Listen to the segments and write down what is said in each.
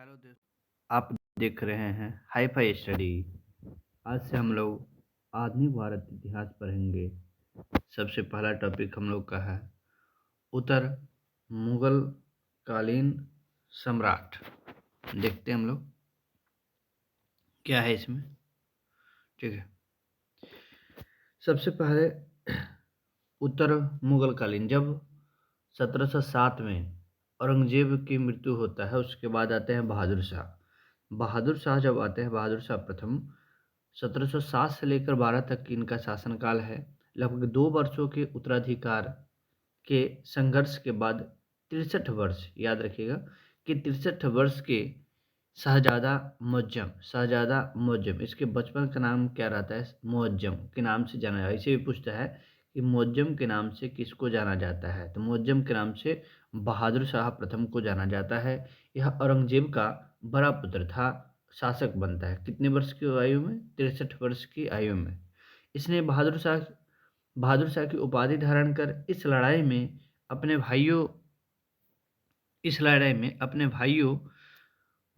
Hello दोस्त, आप देख रहे हैं हाई फाई स्टडी। आज से हम लोग आधुनिक भारत इतिहास पढ़ेंगे। सबसे पहला टॉपिक हम लोग का है उत्तर मुगल कालीन सम्राट। देखते हैं हम लोग क्या है इसमें। ठीक है, सबसे पहले उत्तर मुगल कालीन, जब 1707 में औरंगजेब की मृत्यु होता है, उसके बाद आते हैं बहादुर शाह। बहादुर शाह जब आते हैं, बहादुर शाह प्रथम, 1707 से लेकर 12 तक की इनका शासनकाल है। लगभग 2 वर्षों के उत्तराधिकार के संघर्ष के बाद 63 वर्ष, याद रखिएगा कि 63 वर्ष के शहजादा मुअज्जम, इसके बचपन का नाम क्या रहता है? मुअज्जम के नाम से जाना जाता है। इसे भी पूछता है कि मुअज्जम के नाम से किसको जाना जाता है, तो मुअज्जम के नाम से बहादुर शाह प्रथम को जाना जाता है। यह औरंगजेब का बड़ा पुत्र था। शासक बनता है कितने वर्ष की आयु में? 63 वर्ष की आयु में। इसने बहादुर शाह की उपाधि धारण कर इस लड़ाई में अपने भाइयों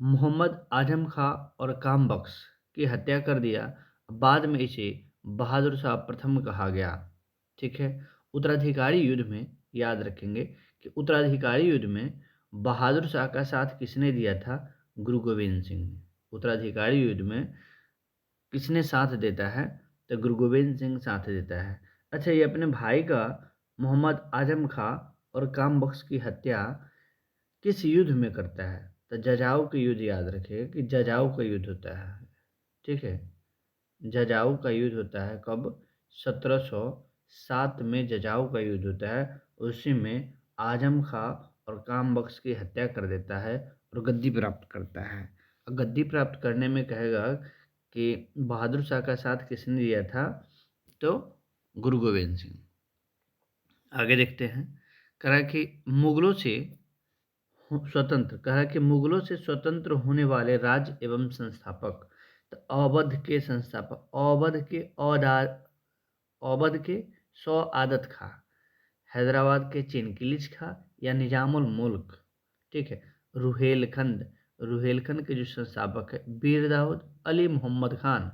मोहम्मद आजम खां और कामबख्श की हत्या कर दिया। बाद में इसे बहादुर शाह प्रथम कहा गया। ठीक है, उत्तराधिकारी युद्ध में याद रखेंगे कि उत्तराधिकारी युद्ध में बहादुर शाह का साथ किसने दिया था? गुरु गोविंद सिंह ने। उत्तराधिकारी युद्ध में किसने साथ देता है? तो गुरु गोविंद सिंह साथ देता है। अच्छा, ये अपने भाई का मोहम्मद आजम खां और कामबख्श की हत्या किस युद्ध में करता है? तो जजाऊ का युद्ध, याद रखिए कि जजाऊ का युद्ध होता है। ठीक है, जजाऊ का युद्ध होता है कब? 1707 में जजाऊ का युद्ध होता है। उसी में आजम खां और कामबख्श की हत्या कर देता है और गद्दी प्राप्त करता है। और गद्दी प्राप्त करने में कहेगा कि बहादुर शाह का साथ किसने दिया था? तो गुरु गोविंद सिंह। आगे देखते हैं। कहा कि मुगलों से स्वतंत्र होने वाले राज्य एवं संस्थापक। तो अवध के सौ आदत खां, हैदराबाद के चिनकिलिच खां या निजामुल मुल्क। ठीक है, रुहेलखंड के जो संस्थापक है बीर दाऊद अली मोहम्मद खान,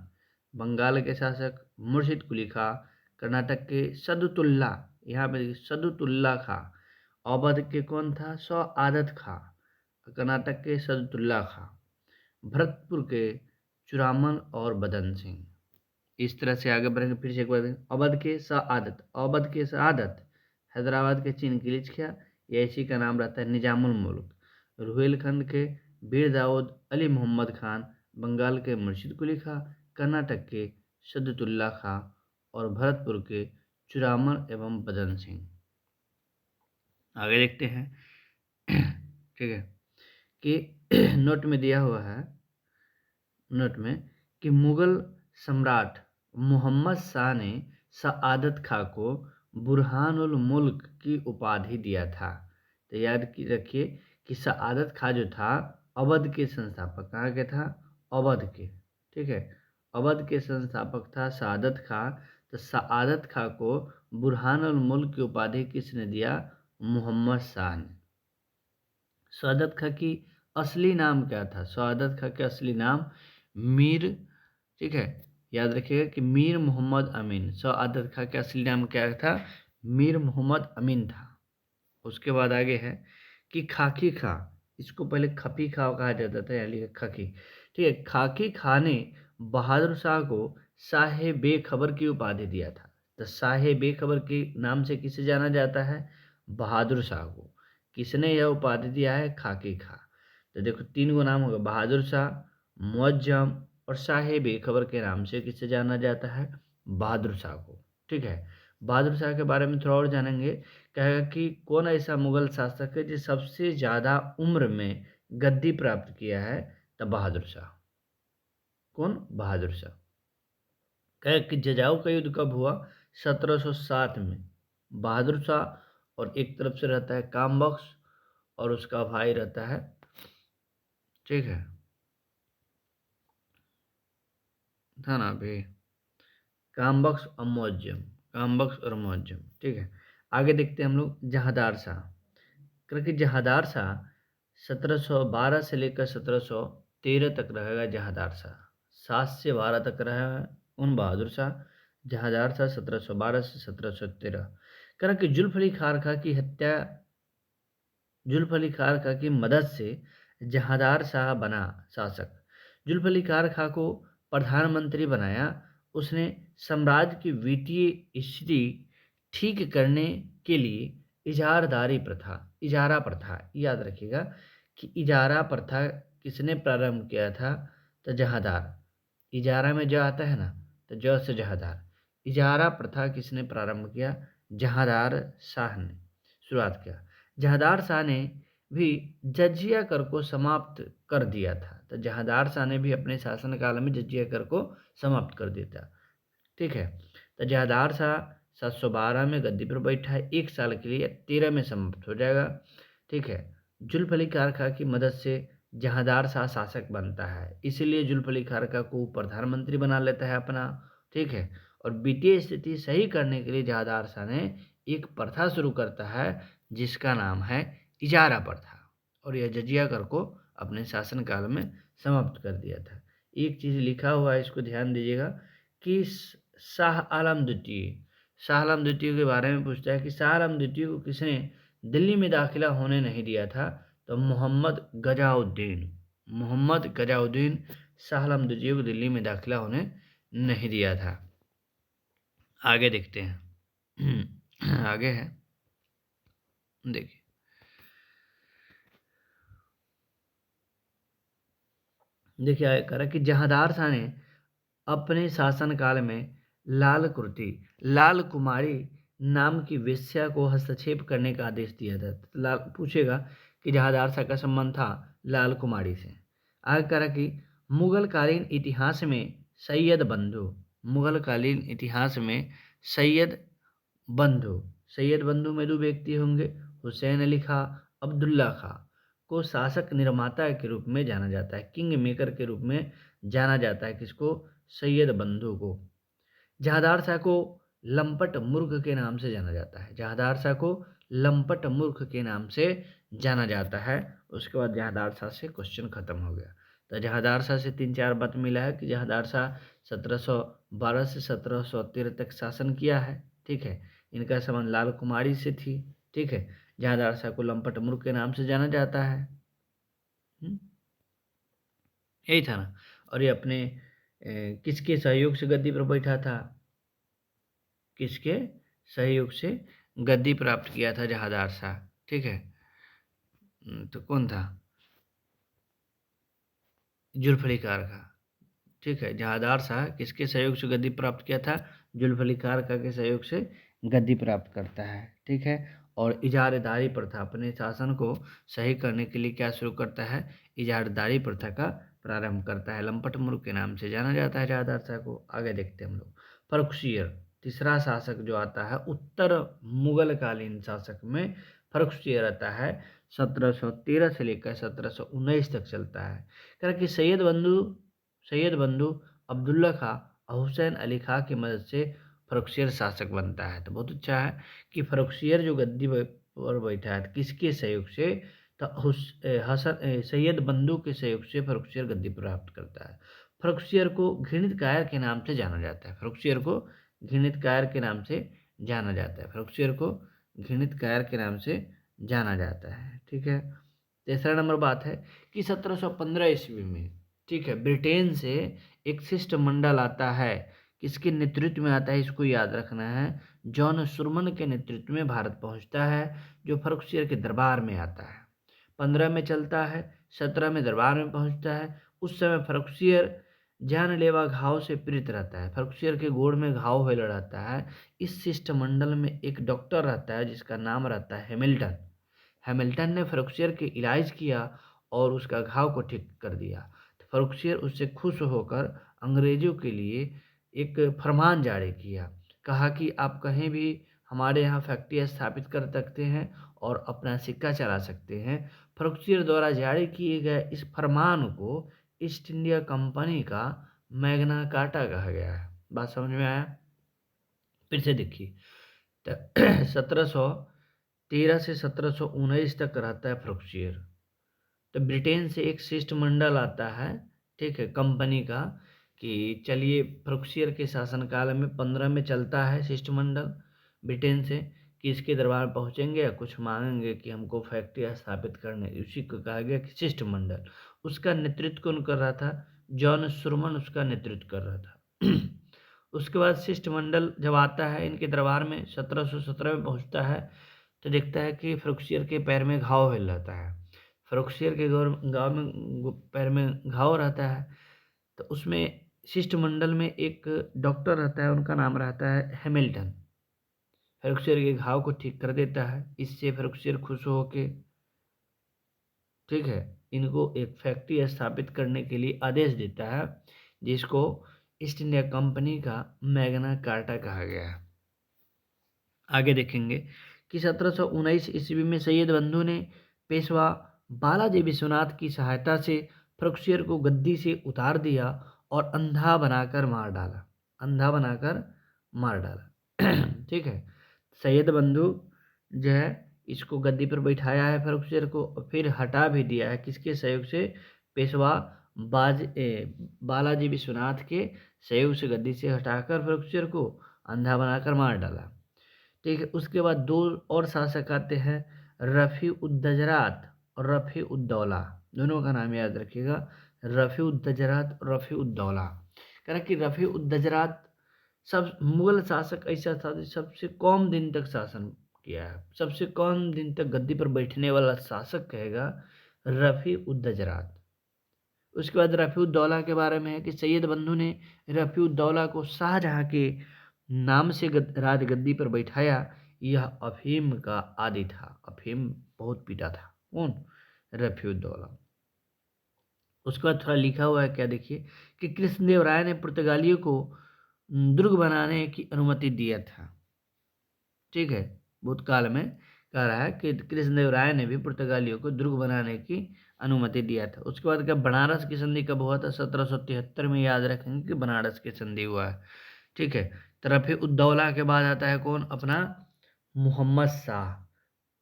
बंगाल के शासक मुर्शिद कुली खां, कर्नाटक के सदुतुल्ला, यहाँ पे सदुतुल्ला खां, अवध के कौन था? सौ आदत खां, कर्नाटक के सदुतुल्ला खां, भरतपुर के चुरामन और बदन सिंह। इस तरह से आगे बढ़ेंगे। फिर से एक बार अवध के सआदत, हैदराबाद के चिनकिलिच खां, या इसी का नाम रहता है निजामुल मुल्क, रुहेलखंड के बीर दाऊद अली मोहम्मद खान, बंगाल के मुर्शिद कुली खां, कर्नाटक के सदुतुल्ला खां और भरतपुर के चुरामन एवं बदन सिंह। आगे देखते हैं। ठीक है, कि नोट में दिया हुआ है, नोट में, कि मुगल सम्राट मोहम्मद शाह ने सआदत खां को बुरहानुल मुल्क की उपाधि दिया था। तो याद रखिए कि सआदत खां जो था अवध के संस्थापक। कहाँ के था? अवध के। ठीक है, अवध के संस्थापक था सआदत खां। तो सआदत खां को बुरहानुल मुल्क की उपाधि किसने दिया? मोहम्मद शाह ने। सआदत खां की असली नाम क्या था? सआदत खां के असली नाम मीर, ठीक है, याद रखिएगा कि मीर मोहम्मद अमीन। सआदत खां का असली नाम क्या था? मीर मोहम्मद अमीन था। उसके बाद आगे है कि खाकी खां, इसको पहले खपी खां कहा जाता था, यानी खाकी। ठीक है, खाकी खां ने बहादुर शाह को शाहे बेखबर की उपाधि दिया था। तो शाहे बेखबर के नाम से किसे जाना जाता है? बहादुर शाह को। किसने यह उपाधि दिया है? खाकी खां। तो देखो, 3 नाम होगा, बहादुर शाह, मुअज्जम और शाहे बेखबर के नाम से किसे जाना जाता है? बहादुर शाह को। ठीक है, बहादुर शाह के बारे में थोड़ा और जानेंगे। कहेगा कि कौन ऐसा मुगल शासक है जो सबसे ज़्यादा उम्र में गद्दी प्राप्त किया है? तो बहादुर शाह। कौन? बहादुर शाह। कहे कि जजाऊ का युद्ध कब हुआ? 1707 में। बहादुर शाह और एक तरफ से रहता है कामबख्श और उसका भाई रहता है, ठीक है, था ना भाई, कामबख्श और मुअज्जम। ठीक है, आगे देखते हैं हम लोग जहादार शाह। क्योंकि जहादार शाह 1712 से लेकर 1713 तक रहेगा जहांदार शाह। 7 से 12 तक रहा है उन बहादुर शाह। जहांदार शाह 1712 से 1713। कहा कि जुल्फली खारखा की हत्या, जुल्फली खारखा की मदद से जहांदार शाह बना शासक। जुल्फली खारखा को प्रधानमंत्री बनाया। उसने साम्राज्य की वित्तीय स्थिति ठीक करने के लिए इजारा प्रथा याद रखिएगा कि इजारा प्रथा किसने प्रारंभ किया था? तो जहांदार। इजारा में जो आता है ना, तो जो से जहांदार। इजारा प्रथा किसने प्रारंभ किया? जहांदार शाह ने शुरुआत किया। जहांदार शाह ने भी जजिया कर को समाप्त कर दिया था। तो जहांदार शाह ने भी अपने शासनकाल में जजिया कर को समाप्त कर दिया था। ठीक है। तो जहांदार शाह 712 में गद्दी पर बैठा है, 1 साल के लिए, 13 में समाप्त हो जाएगा। ठीक है। जुल्फली खारखा की मदद से जहांदार शाह शासक बनता है, इसीलिए जुल्फली खारखा को प्रधानमंत्री बना लेता है अपना। ठीक है। और वित्तीय स्थिति सही करने के लिए जहांदार शाह ने एक प्रथा शुरू करता है जिसका नाम है इजारा प्रथा, और यह जजिया कर को अपने शासनकाल में समाप्त कर दिया था। एक चीज़ लिखा हुआ है, इसको ध्यान दीजिएगा कि शाह आलम द्वितीय, शाह आलम द्वितीय के बारे में पूछता है कि शाह आलम द्वितीय को किसने दिल्ली में दाखिला होने नहीं दिया था? तो मोहम्मद गजाउद्दीन शाह आलम द्वितीय को दिल्ली में दाखिला होने नहीं दिया था। आगे देखते हैं। आगे है, देखिए आगे करा कि जहांदार शाह ने अपने शासनकाल में लाल कुमारी नाम की वेश्या को हस्तक्षेप करने का आदेश दिया था। लाल पूछेगा कि जहांदार शाह का संबंध था लाल कुमारी से। आगे करा कि मुगलकालीन इतिहास में सैयद बंधु में 2 व्यक्ति होंगे, हुसैन अली खां, अब्दुल्ला खां को शासक निर्माता के रूप में जाना जाता है, किंग मेकर के रूप में जाना जाता है। किसको? सैयद बंधु को। जहांदार शाह को लंपट मूर्ख के नाम से जाना जाता है। जहांदार शाह को लंपट मूर्ख के नाम से जाना जाता है। उसके बाद जहांदार शाह से क्वेश्चन खत्म हो गया। तो जहांदार शाह से 3-4 बात मिला है कि जहांदार शाह 1712 से 1713 तक शासन किया है। ठीक है। इनका संबंध लाल कुमारी से थी। ठीक है। जहांदार शाह को लंपट मूर्ख के नाम से जाना जाता है। यही था ना। और ये अपने किसके सहयोग से गद्दी पर बैठा था? किसके सहयोग से गद्दी प्राप्त किया था जहांदार शाह? ठीक है। तो कौन था? जुल्फली खारखा। ठीक है। जहांदार शाह किसके सहयोग से गद्दी प्राप्त किया था? जुल्फली खारखा के सहयोग से गद्दी प्राप्त करता है। ठीक है। और इजारेदारी प्रथा, अपने शासन को सही करने के लिए क्या शुरू करता है? इजारेदारी प्रथा का प्रारंभ करता है। लंपट मूर्ख के नाम से जाना जाता है जहांदार शाह को। आगे देखते हैं हम लोग। फर्रुखसियर, तीसरा शासक जो आता है उत्तर मुगलकालीन शासक में, फर्रुखसियर आता है। 1713 से लेकर 1719 तक चलता है। कारण कि सैयद बंधु अब्दुल्ला खां और हुसैन अली खां की मदद से फर्रुखसियर शासक बनता है। तो बहुत अच्छा है कि फर्रुखसियर जो गद्दी पर बैठा है किसके सहयोग से? तो सैयद बंधु के सहयोग से फर्रुखसियर गद्दी प्राप्त करता है। फर्रुखसियर को घृणित कायर के नाम से जाना जाता है। फर्रुखसियर को घृणित कायर के नाम से जाना जाता है। फर्रुखसियर को घृणित कायर के नाम से जाना जाता है। ठीक है। तीसरा नंबर बात है कि 1715 ईस्वी में, ठीक है, ब्रिटेन से एक शिष्टमंडल आता है। किसके नेतृत्व में आता है? इसको याद रखना है। जॉन सुरमन के नेतृत्व में भारत पहुंचता है, जो फर्रुखसियर के दरबार में आता है। 15 में चलता है, 17 में दरबार में पहुंचता है। उस समय फर्रुखसियर जानलेवा घाव से पीड़ित रहता है। फर्रुखसियर के गोड़ में घाव होने रहता है। इस शिष्टमंडल में एक डॉक्टर रहता है जिसका नाम रहता है हैमिल्टन ने फर्रुखसियर के इलाज किया और उसका घाव को ठीक कर दिया। तो फर्रुखसियर उससे खुश होकर अंग्रेजों के लिए एक फरमान जारी किया। कहा कि आप कहीं भी हमारे यहाँ फैक्ट्री स्थापित कर सकते हैं और अपना सिक्का चला सकते हैं। फर्रुखसियर द्वारा जारी किए गए इस फरमान को ईस्ट इंडिया कंपनी का मैग्ना कार्टा कहा गया है। बात समझ में आया? फिर से देखिए। तो 1713 से 1719 तक रहता है फर्रुखसियर। तो ब्रिटेन से एक शिष्टमंडल आता है, ठीक है, कंपनी का, कि चलिए फ़रुखसियर के शासनकाल में 15 में चलता है शिष्टमंडल ब्रिटेन से, कि इसके दरबार पहुँचेंगे या कुछ मांगेंगे कि हमको फैक्ट्री स्थापित करने, उसी को कहा गया कि शिष्टमंडल। उसका नेतृत्व कौन कर रहा था? जॉन शुरमन उसका नेतृत्व कर रहा था। उसके बाद शिष्टमंडल जब आता है इनके दरबार में 1717 में पहुंचता है, तो देखता है कि फ़रुखसियर के पैर में घाव मिल रहता है। फ़रुखसियर के गाँव में पैर में घाव रहता है, तो उसमें शिष्टमंडल में एक डॉक्टर रहता है, उनका नाम रहता है हैमिल्टन। फ़रुखसियर के घाव को ठीक कर देता है। इससे फ़रुखसियर खुश होके, ठीक है, इनको एक फैक्ट्री स्थापित करने के लिए आदेश देता है, जिसको ईस्ट इंडिया कंपनी का मैग्ना कार्टा कहा गया है। आगे देखेंगे कि 1719 ईस्वी में सैयद बंधु ने पेशवा बालाजी विश्वनाथ की सहायता से फ़रुखसियर को गद्दी से उतार दिया और अंधा बनाकर मार डाला। अंधा बनाकर मार डाला। ठीक है, सैयद बंधु जो है इसको गद्दी पर बैठाया है फ़रुखसियर को, और फिर हटा भी दिया है। किसके सहयोग से? पेशवा बालाजी विश्वनाथ के सहयोग से गद्दी से हटाकर फ़रुखसियर को अंधा बनाकर मार डाला। ठीक है, उसके बाद दो और शासक आते हैं, रफ़ी उद्दजरात और रफ़ी उद्दौला। दोनों का नाम याद रखिएगा, रफ़ी उद्दजरात और रफ़ी उद्दौला। कह रहा कि रफ़ी उद्दजरात सब मुगल शासक ऐसा था जो सबसे कम दिन तक शासन किया है, सबसे कम दिन तक गद्दी पर बैठने वाला शासक कहेगा रफ़ी उद्दजरात। उसके बाद रफ़ी उद्दौला के बारे में है कि सैयद बंधु ने रफ़ी उद्दौला को शाहजहाँ के नाम से राजगद्दी पर बैठाया। यह अफीम का आदी था, अफीम बहुत पीता था। कौन? रफ़ी उद्दौला। उसके बाद थोड़ा लिखा हुआ है, क्या देखिए, कि कृष्णदेव राय ने पुर्तगालियों को दुर्ग बनाने की अनुमति दिया था। ठीक है, भूतकाल में कह रहा है कि कृष्णदेव राय ने भी पुर्तगालियों को दुर्ग बनाने की अनुमति दिया था। उसके बाद क्या बनारस की संधि कब हुआ था? 1773 में। याद रखेंगे कि बनारस की संधि हुआ है। ठीक है, तो रफ़ी उद्दौला के बाद आता है कौन? अपना मोहम्मद शाह।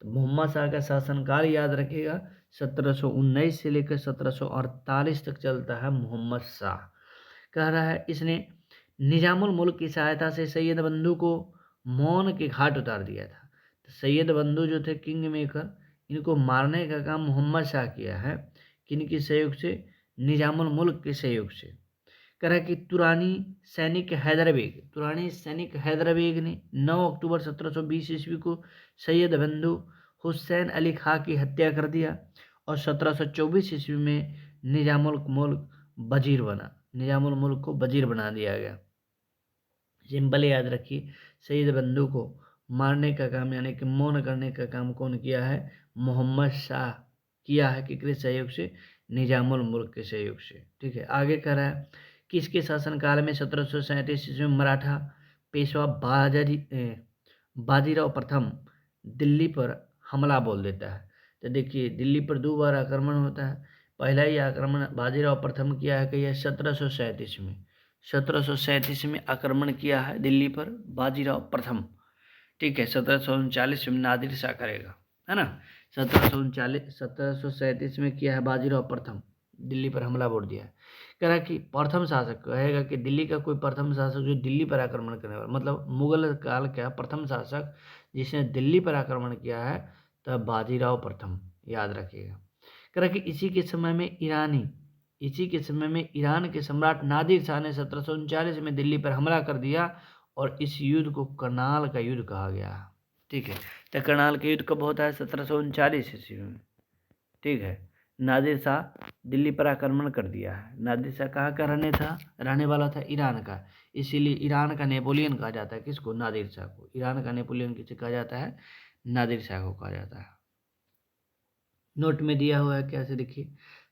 तो मोहम्मद शाह का शासनकाल याद रखिएगा, 1719 से लेकर 1748 तक चलता है मोहम्मद शाह। कह रहा है इसने निजामुल मुल्क की सहायता से सैयद बंधु को मौन के घाट उतार दिया था। तो सैयद बंधु जो थे किंग मेकर, इनको मारने का काम मोहम्मद शाह किया है। किनके सहयोग से? निजामुल मुल्क के सहयोग से। कह रहा है कि तुरानी सैनिक हैदर बेग ने 9 अक्टूबर 1720 ईस्वी को सैयद बंधु हुसैन अली खां की हत्या कर दिया और 1724 ईस्वी में निजामुल मुल्क को वजीर बना दिया गया। सिंपल याद रखिए, सैयद बंधु को मारने का काम यानी कि मौन करने का काम कौन किया है? मोहम्मद शाह किया है। किसके सहयोग से? निजामुल मुल्क के सहयोग से। ठीक है, आगे कह रहा है कि इसके शासनकाल में 1737 ईस्वी में मराठा पेशवा बाजीराव प्रथम दिल्ली पर हमला बोल देता है। तो देखिए, दिल्ली पर 2 बार आक्रमण होता है। पहला ही आक्रमण बाजीराव प्रथम किया है कि यह 1737 में, 1737 में आक्रमण किया है दिल्ली पर बाजीराव प्रथम। ठीक है, 1739 में नादिर शाह करेगा, है ना। 1737 में किया है बाजीराव प्रथम, दिल्ली पर हमला बोल दिया है। कह रहा कि प्रथम शासक कहेगा कि दिल्ली का कोई प्रथम शासक जो दिल्ली पर आक्रमण करने वाला, मतलब मुगल काल का प्रथम शासक जिसने दिल्ली पर आक्रमण किया है, तब बाजीराव प्रथम, याद रखिएगा। कह रहा कि इसी के समय में ईरान के सम्राट नादिर शाह ने 1739 में दिल्ली पर हमला कर दिया और इस युद्ध को करनाल का युद्ध कहा गया। ठीक है, तो करनाल का युद्ध कब होता है? 1739 ईस्वी में। ठीक है, नादिर शाह दिल्ली पर आक्रमण कर दिया है। नादिर शाह कहाँ का रहने वाला था? ईरान का। इसीलिए ईरान का नेपोलियन कहा जाता है। किसको? नादिर शाह को। ईरान का नेपोलियन किसे कहा जाता है? नादिर शाह को कहा जाता है। नोट में दिया हुआ है, कैसे देखिए,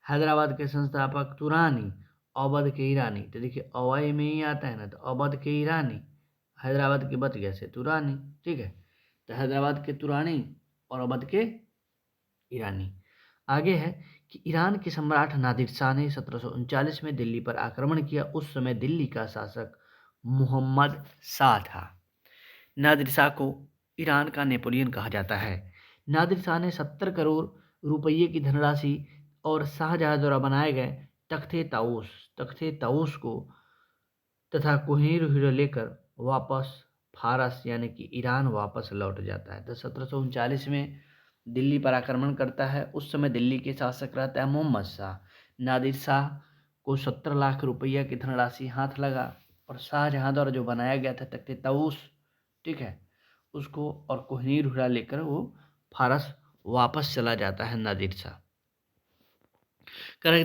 हैदराबाद के संस्थापक तुरानी, अवध के ईरानी। तो देखिए अवय में ही आता है ना, तो अवध के ईरानी, हैदराबाद के बच गए से तुरानी। ठीक है, तो हैदराबाद के तुरानी और अवध के ईरानी। आगे है कि ईरान के सम्राट नादिर शाह ने 1739 में दिल्ली पर आक्रमण किया। उस समय दिल्ली का शासक मोहम्मद शाह था। नादिर शाह को ईरान का नेपोलियन कहा जाता है। नादिर शाह ने 70 करोड़ रुपये की धनराशि और शाहजहाँ द्वारा बनाए गए तख्ते ताऊस को तथा कोहिनूर हीरो लेकर वापस फारस यानी कि ईरान वापस लौट जाता है। तो 1739 में दिल्ली पर आक्रमण करता है। उस समय दिल्ली के शासक रहता है मोहम्मद शाह। नादिर शाह को 17 लाख रुपया की धनराशि हाथ लगा और शाहजहाँ द्वारा जो बनाया गया था तख्ते ताऊस, ठीक है, उसको और कोहिनूर हीरा लेकर वो फारस वापस चला जाता है नादिर शाह। करा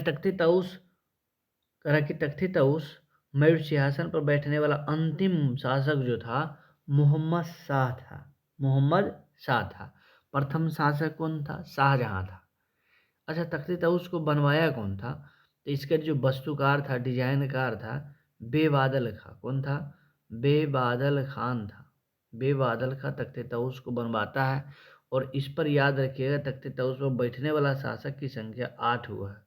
कि तख्ते ताऊस मयूर सिंहासन पर बैठने वाला अंतिम शासक जो था मोहम्मद शाह था। प्रथम शासक कौन था? शाहजहाँ था। अच्छा, तख्ते ताऊस को बनवाया कौन था? तो इसका जो वास्तुकार था, डिजाइनकार था, बेबादल खां। कौन था? बेबादल खान था। बेबादल खां तख्ते ताऊस को बनवाता है। और इस पर याद रखिएगा, तख्ते ताऊस पर बैठने वाला शासक की संख्या 8 हुआ है।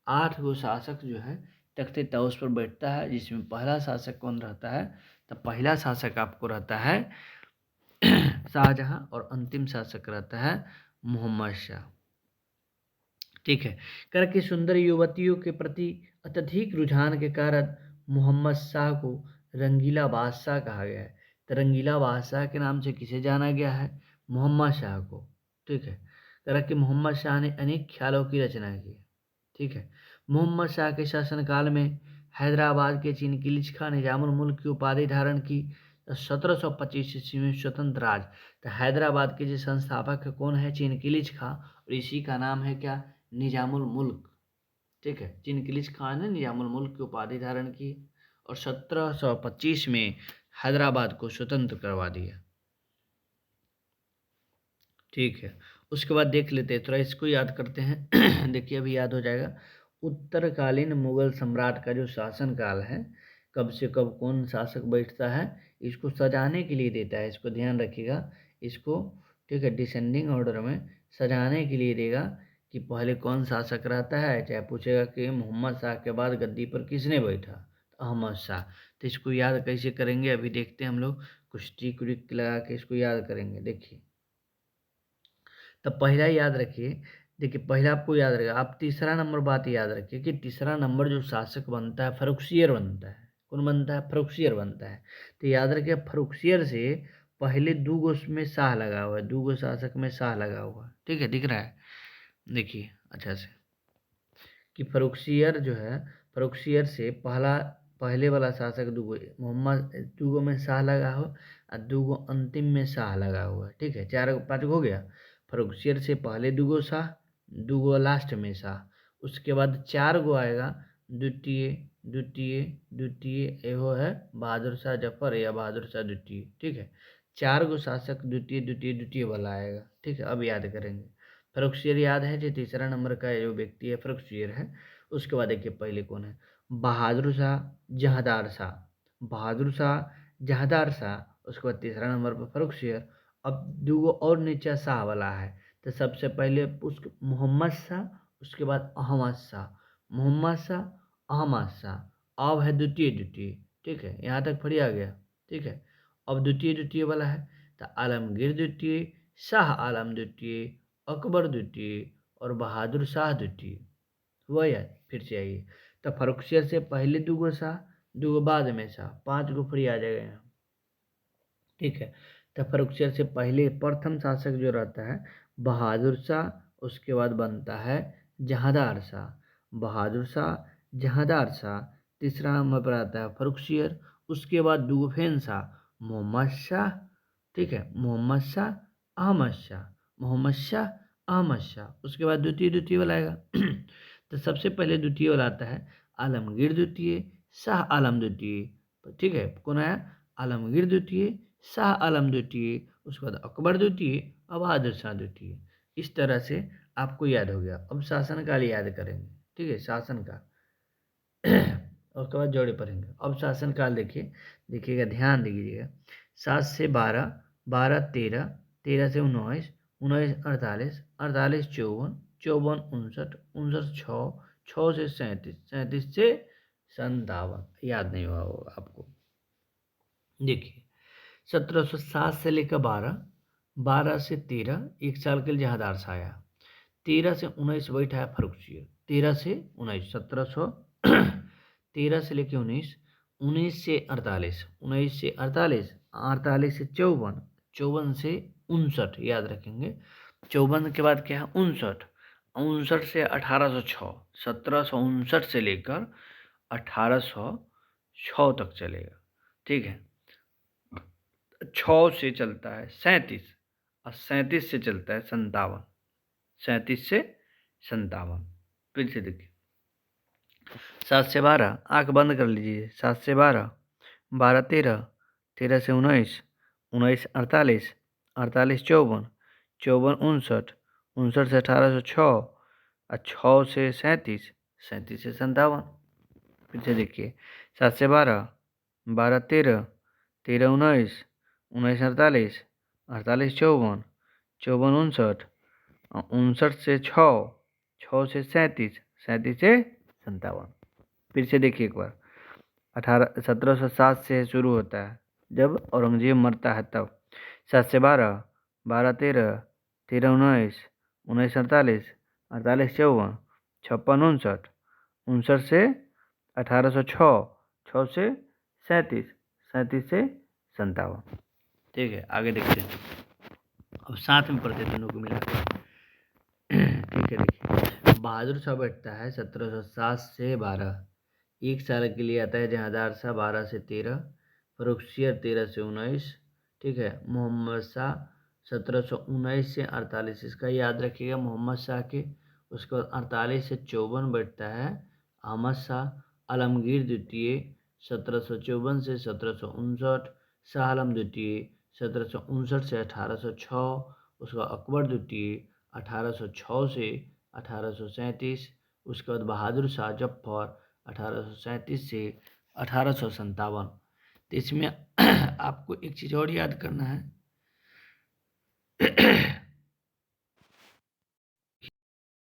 8 गो शासक जो है तख्ते ताऊस पर बैठता है, जिसमें पहला शासक कौन रहता है? तो पहला शासक आपको रहता है शाहजहाँ और अंतिम शासक रहता है मोहम्मद शाह। ठीक है। कर की सुंदर युवतियों के प्रति अत्यधिक रुझान के कारण मोहम्मद शाह को रंगीला बादशाह कहा गया है। तो रंगीला बादशाह के नाम से किसे जाना गया है? मोहम्मद शाह को। ठीक है। कर कि मोहम्मद शाह ने अनेक ख्यालों की रचना की। ठीक है। मोहम्मद शाह के शासनकाल में हैदराबाद के चिनकिलिच खां निजामुल मुल्क की उपाधि धारण की। 1725 ईस्वी में स्वतंत्र राज। तो हैदराबाद के जो संस्थापक कौन है? चिनकिलिच खां, और इसी का नाम है क्या? निजामुल मुल्क। ठीक है। चिनकिलिच खां ने निजामुल मुल्क की उपाधि धारण की और 1725 में हैदराबाद को स्वतंत्र करवा दिया। ठीक है। उसके बाद देख लेते हैं, थोड़ा इसको याद करते हैं देखिए अभी याद हो जाएगा। उत्तरकालीन मुगल सम्राट का जो शासनकाल है, कब से कब कौन शासक बैठता है, इसको सजाने के लिए देता है। इसको ध्यान रखिएगा, इसको, ठीक है, डिसेंडिंग ऑर्डर में सजाने के लिए देगा कि पहले कौन शासक रहता है। चाहे पूछेगा कि मोहम्मद शाह के बाद गद्दी पर किसने बैठा, तो अहमद शाह। तो इसको याद कैसे करेंगे अभी देखते हैं हम लोग। कुछ टिक विक लगा के इसको याद करेंगे। देखिए, तब पहला याद रखिए। देखिए, पहला आपको याद रहेगा। आप तीसरा नंबर बात याद रखिए कि तीसरा नंबर जो शासक बनता है फर्रुखसियर बनता है। कौन बनता है? फर्रुखसियर बनता है। तो याद रखिए, फर्रुखसियर से पहले दो गो में शाह लगा हुआ है, दो गो शासक में शाह लगा हुआ है। ठीक है, दिख रहा है? देखिए अच्छा से कि फर्रुखसियर जो है, फर्रुखसियर से पहले वाला शासक दूगो मोहम्मद, दूगो में शाह लगा हो और दूगो अंतिम में शाह लगा हुआ है। ठीक है, 4 5 हो गया। फर्रुखसियर से पहले दूगो शाह, दूगो लास्ट में शाह। उसके बाद 4 गो आएगा द्वितीय द्वितीय द्वितीय, एगो है बहादुर शाह जफर या बहादुर शाह द्वितीय। ठीक है, 4 गो शासक द्वितीय द्वितीय द्वितीय वाला आएगा। ठीक है, अब याद करेंगे। फर्रुखसियर याद है, जो तीसरा नंबर का जो व्यक्ति है फर्रुखसियर है। उसके बाद देखिए पहले कौन है? बहादुर शाह जहांदार शाह। बहादुर शाह जहांदार शाह। उसके बाद तीसरा नंबर पर फर्रुखसियर। अब दूगो और नीचे शाह वाला है। तो सबसे पहले उस मोहम्मद शाह, उसके बाद अहमद शाह। मोहम्मद शाह, अहमद शाह। अब है द्वितीय द्वितीय। ठीक है, यहाँ तक पढ़ी आ गया। ठीक है, अब द्वितीय द्वितीय वाला है। तो आलमगीर द्वितीय, शाह आलम द्वितीय, अकबर द्वितीय और बहादुर शाह द्वितीय। हुआ याद? फिर से आइए। तो फर्रुखसियर से पहले दूगो शाह, दूगो बाद में शाह, 5 गो फ्री आ जाएगा यहाँ। ठीक है, तो फर्रुखसियर से पहले प्रथम शासक जो रहता है बहादुर शाह, उसके बाद बनता है जहांदार शाह। बहादुर शाह, जहांदार शाह, तीसरा नंबर पर आता है फर्रुखसियर। उसके बाद दूगो फेन शाह, मोहम्मद शाह। ठीक है, मोहम्मद शाह, अहमद शाह, मोहम्मद शाह, अहमद शाह। उसके बाद द्वितीय द्वितीय वाला आएगा तो सबसे पहले द्वितीय वाला आता है आलमगीर द्वितीय, शाह आलम द्वितीय। ठीक है, कौन आया? आलमगीर द्वितीय, शाह आलम द्वितीय, उसके बाद अकबर द्वितीय और बहादुर शाह द्वितीय। इस तरह से आपको याद हो गया। अब शासनकाल याद करेंगे। ठीक है, शासनकाल और उसके बाद जोड़े पढ़ेंगे। अब शासनकाल देखिए, देखिएगा, ध्यान दीजिएगा। 7 से 12, 12 13, 13 से 19, 19 48, 48 54, 54 59, 59 6, 6 से 37, 37 से 57। याद नहीं हुआ होगा आपको। देखिए, 1707 से लेकर 12, 12 से 13, 1 साल के लिए जहादार शाह आया। 13 से 19 बैठा है फर्रुखसियर, 13 से 19, 1713 से लेके 19, 19 से 48, 19 से 48, 48 से 54, 54 से 59, याद रखेंगे। 54 के बाद क्या है 59, 59 से 1806, 1759 से लेकर 1806 तक चलेगा। ठीक है, 6 से चलता है 37, और 37 से चलता है 57, 37 से 57। फिर से देखिए 7 से 12, आँख बंद कर लीजिए। 7 से 12, 12 13, 13 से 19, 19 48, 48 54, 54 59, 59 से 1806, और 6 से 37, 37 से 57। फिर से देखिए 7 से 12, 12 13, 13 19, 19 48, 48 54, 54 59, 59 से 6, 6 से 37, 37 से 57। फिर से देखिए एक बार 1707 से शुरू होता है, जब औरंगजेब मरता है तब। 7 से 12, 12 13, 13 19, 19 48, 48 54, 56 59, 59 से 1806, 6 से 37, 37 से 57। ठीक है, आगे देखते हैं। अब साथ में पढ़ते तीनों को मिला के। ठीक है, देखिए बहादुर शाह बैठता है 1707 से 12, एक साल के लिए आता है। जहांदार शाह 12 से 13, फर्रुखसियर 13 से 19। ठीक है, मोहम्मद शाह 1719 से 48, इसका याद रखिएगा मोहम्मद शाह के। उसके बाद 48 से 54 बैठता है अहमद शाह। आलमगीर द्वितीय 1754 से 1759, शाह आलम द्वितीय 1759 से 1806, उसका अकबर द्वितीय 1806 से 1837, उसके बाद बहादुर शाह जफर 1837 से 1857। तो इसमें आपको एक चीज़ और याद करना है।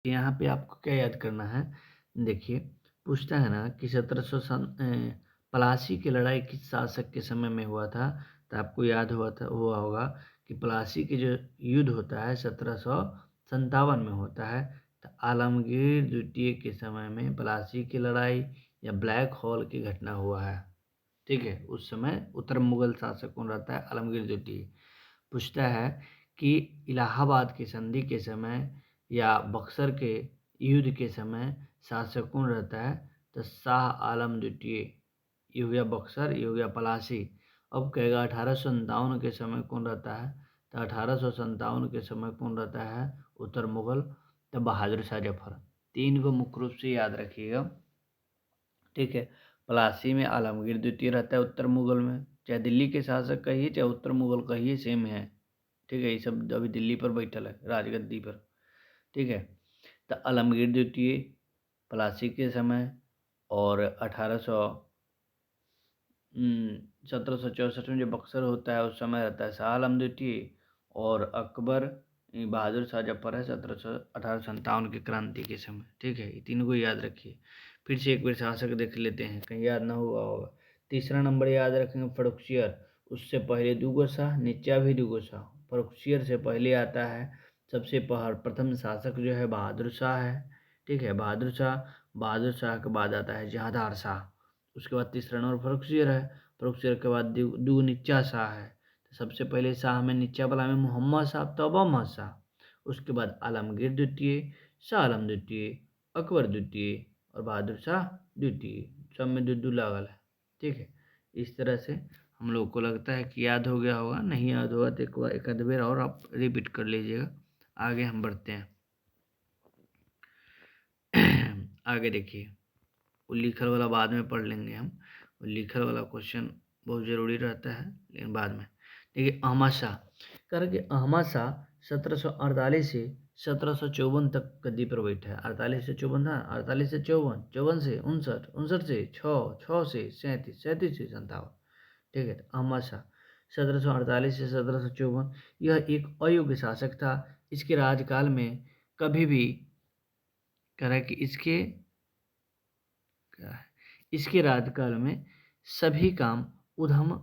यहाँ पे आपको क्या याद करना है, देखिए पूछता है ना कि 1700 प्लासी की लड़ाई किस शासक के समय में हुआ था। तो आपको याद हुआ होगा कि प्लासी के जो युद्ध होता है 1757 में होता है। तो आलमगीर द्वितीय के समय में प्लासी की लड़ाई या ब्लैक हॉल की घटना हुआ है। ठीक है, उस समय उत्तर मुगल शासक कौन रहता है, आलमगीर द्वितीय। पूछता है कि इलाहाबाद की संधि के समय या बक्सर के युद्ध के समय शासक कौन रहता है। तो शाह आलम द्वितीय। ये हो गया बक्सर, ये हो गया पलासी। अब कहेगा 1857 के समय कौन रहता है। तो 1857 के समय कौन रहता है, उत्तर मुगल। तो बहादुर शाह जफर। तीन को मुख्य रूप से याद रखिएगा। ठीक है, पलासी में आलमगीर द्वितीय रहता है, उत्तर मुगल में चाहे दिल्ली के शासक कहिए चाहे उत्तर मुगल कहिए सेम है। ठीक है, ये सब अभी दिल्ली पर बैठल है राजगद्दी पर। ठीक है, तो आलमगीर द्वितीय प्लासी के समय, और 1764 में जो बक्सर होता है उस समय रहता है शाह आलम द्वितीय, और अकबर बहादुर शाह जफर है 1857 की क्रांति के समय। ठीक है, ये तीनों को याद रखिए। फिर से एक बार शासक देख लेते हैं, कहीं याद ना हुआ होगा। तीसरा नंबर याद रखेंगे फर्रुखसियर, उससे पहले दूगो शाह, नीचा भी दूगो शाह। फर्रुखसियर से पहले आता है सबसे प्रथम शासक जो है बहादुर शाह है। ठीक है, बहादुर शाह के बाद आता है जहांदार शाह। उसके बाद तीसरा नंबर फर्रुखसियर है। फर्रुखसियर के बाद दो नीचा शाह है। तो सबसे पहले शाह में नीचा वाला में मोहम्मद शाह, तब अहमद शाह। उसके बाद आलमगीर द्वितीय, शाह आलम द्वितीय, अकबर द्वितीय, और बहादुर शाह द्वितीय। सब में दो लागल है। ठीक है, इस तरह से हम लोग को लगता है कि याद हो गया होगा। नहीं याद होगा तो एक बार एक आध बार और आप रिपीट कर लीजिएगा। आगे हम बढ़ते हैं। आगे देखिए, वो लिखल वाला बाद में पढ़ लेंगे हम। वो लिखल वाला क्वेश्चन बहुत ज़रूरी रहता है, लेकिन बाद में। देखिए अहमद शाह, करके अहमद शाह 1748 से 1754 तक गद्दी पर बैठा है। 48 से 54 था, 48 से 54, 54 से 59, 59 से 6, 6 से 37, 37 से 57। ठीक है, तो अहमद शाह 1748 से 1754, यह एक अयोग्य शासक था। इसके राज्यकाल में कभी भी कह रहा है कि इसके राज्यकाल में सभी काम उधम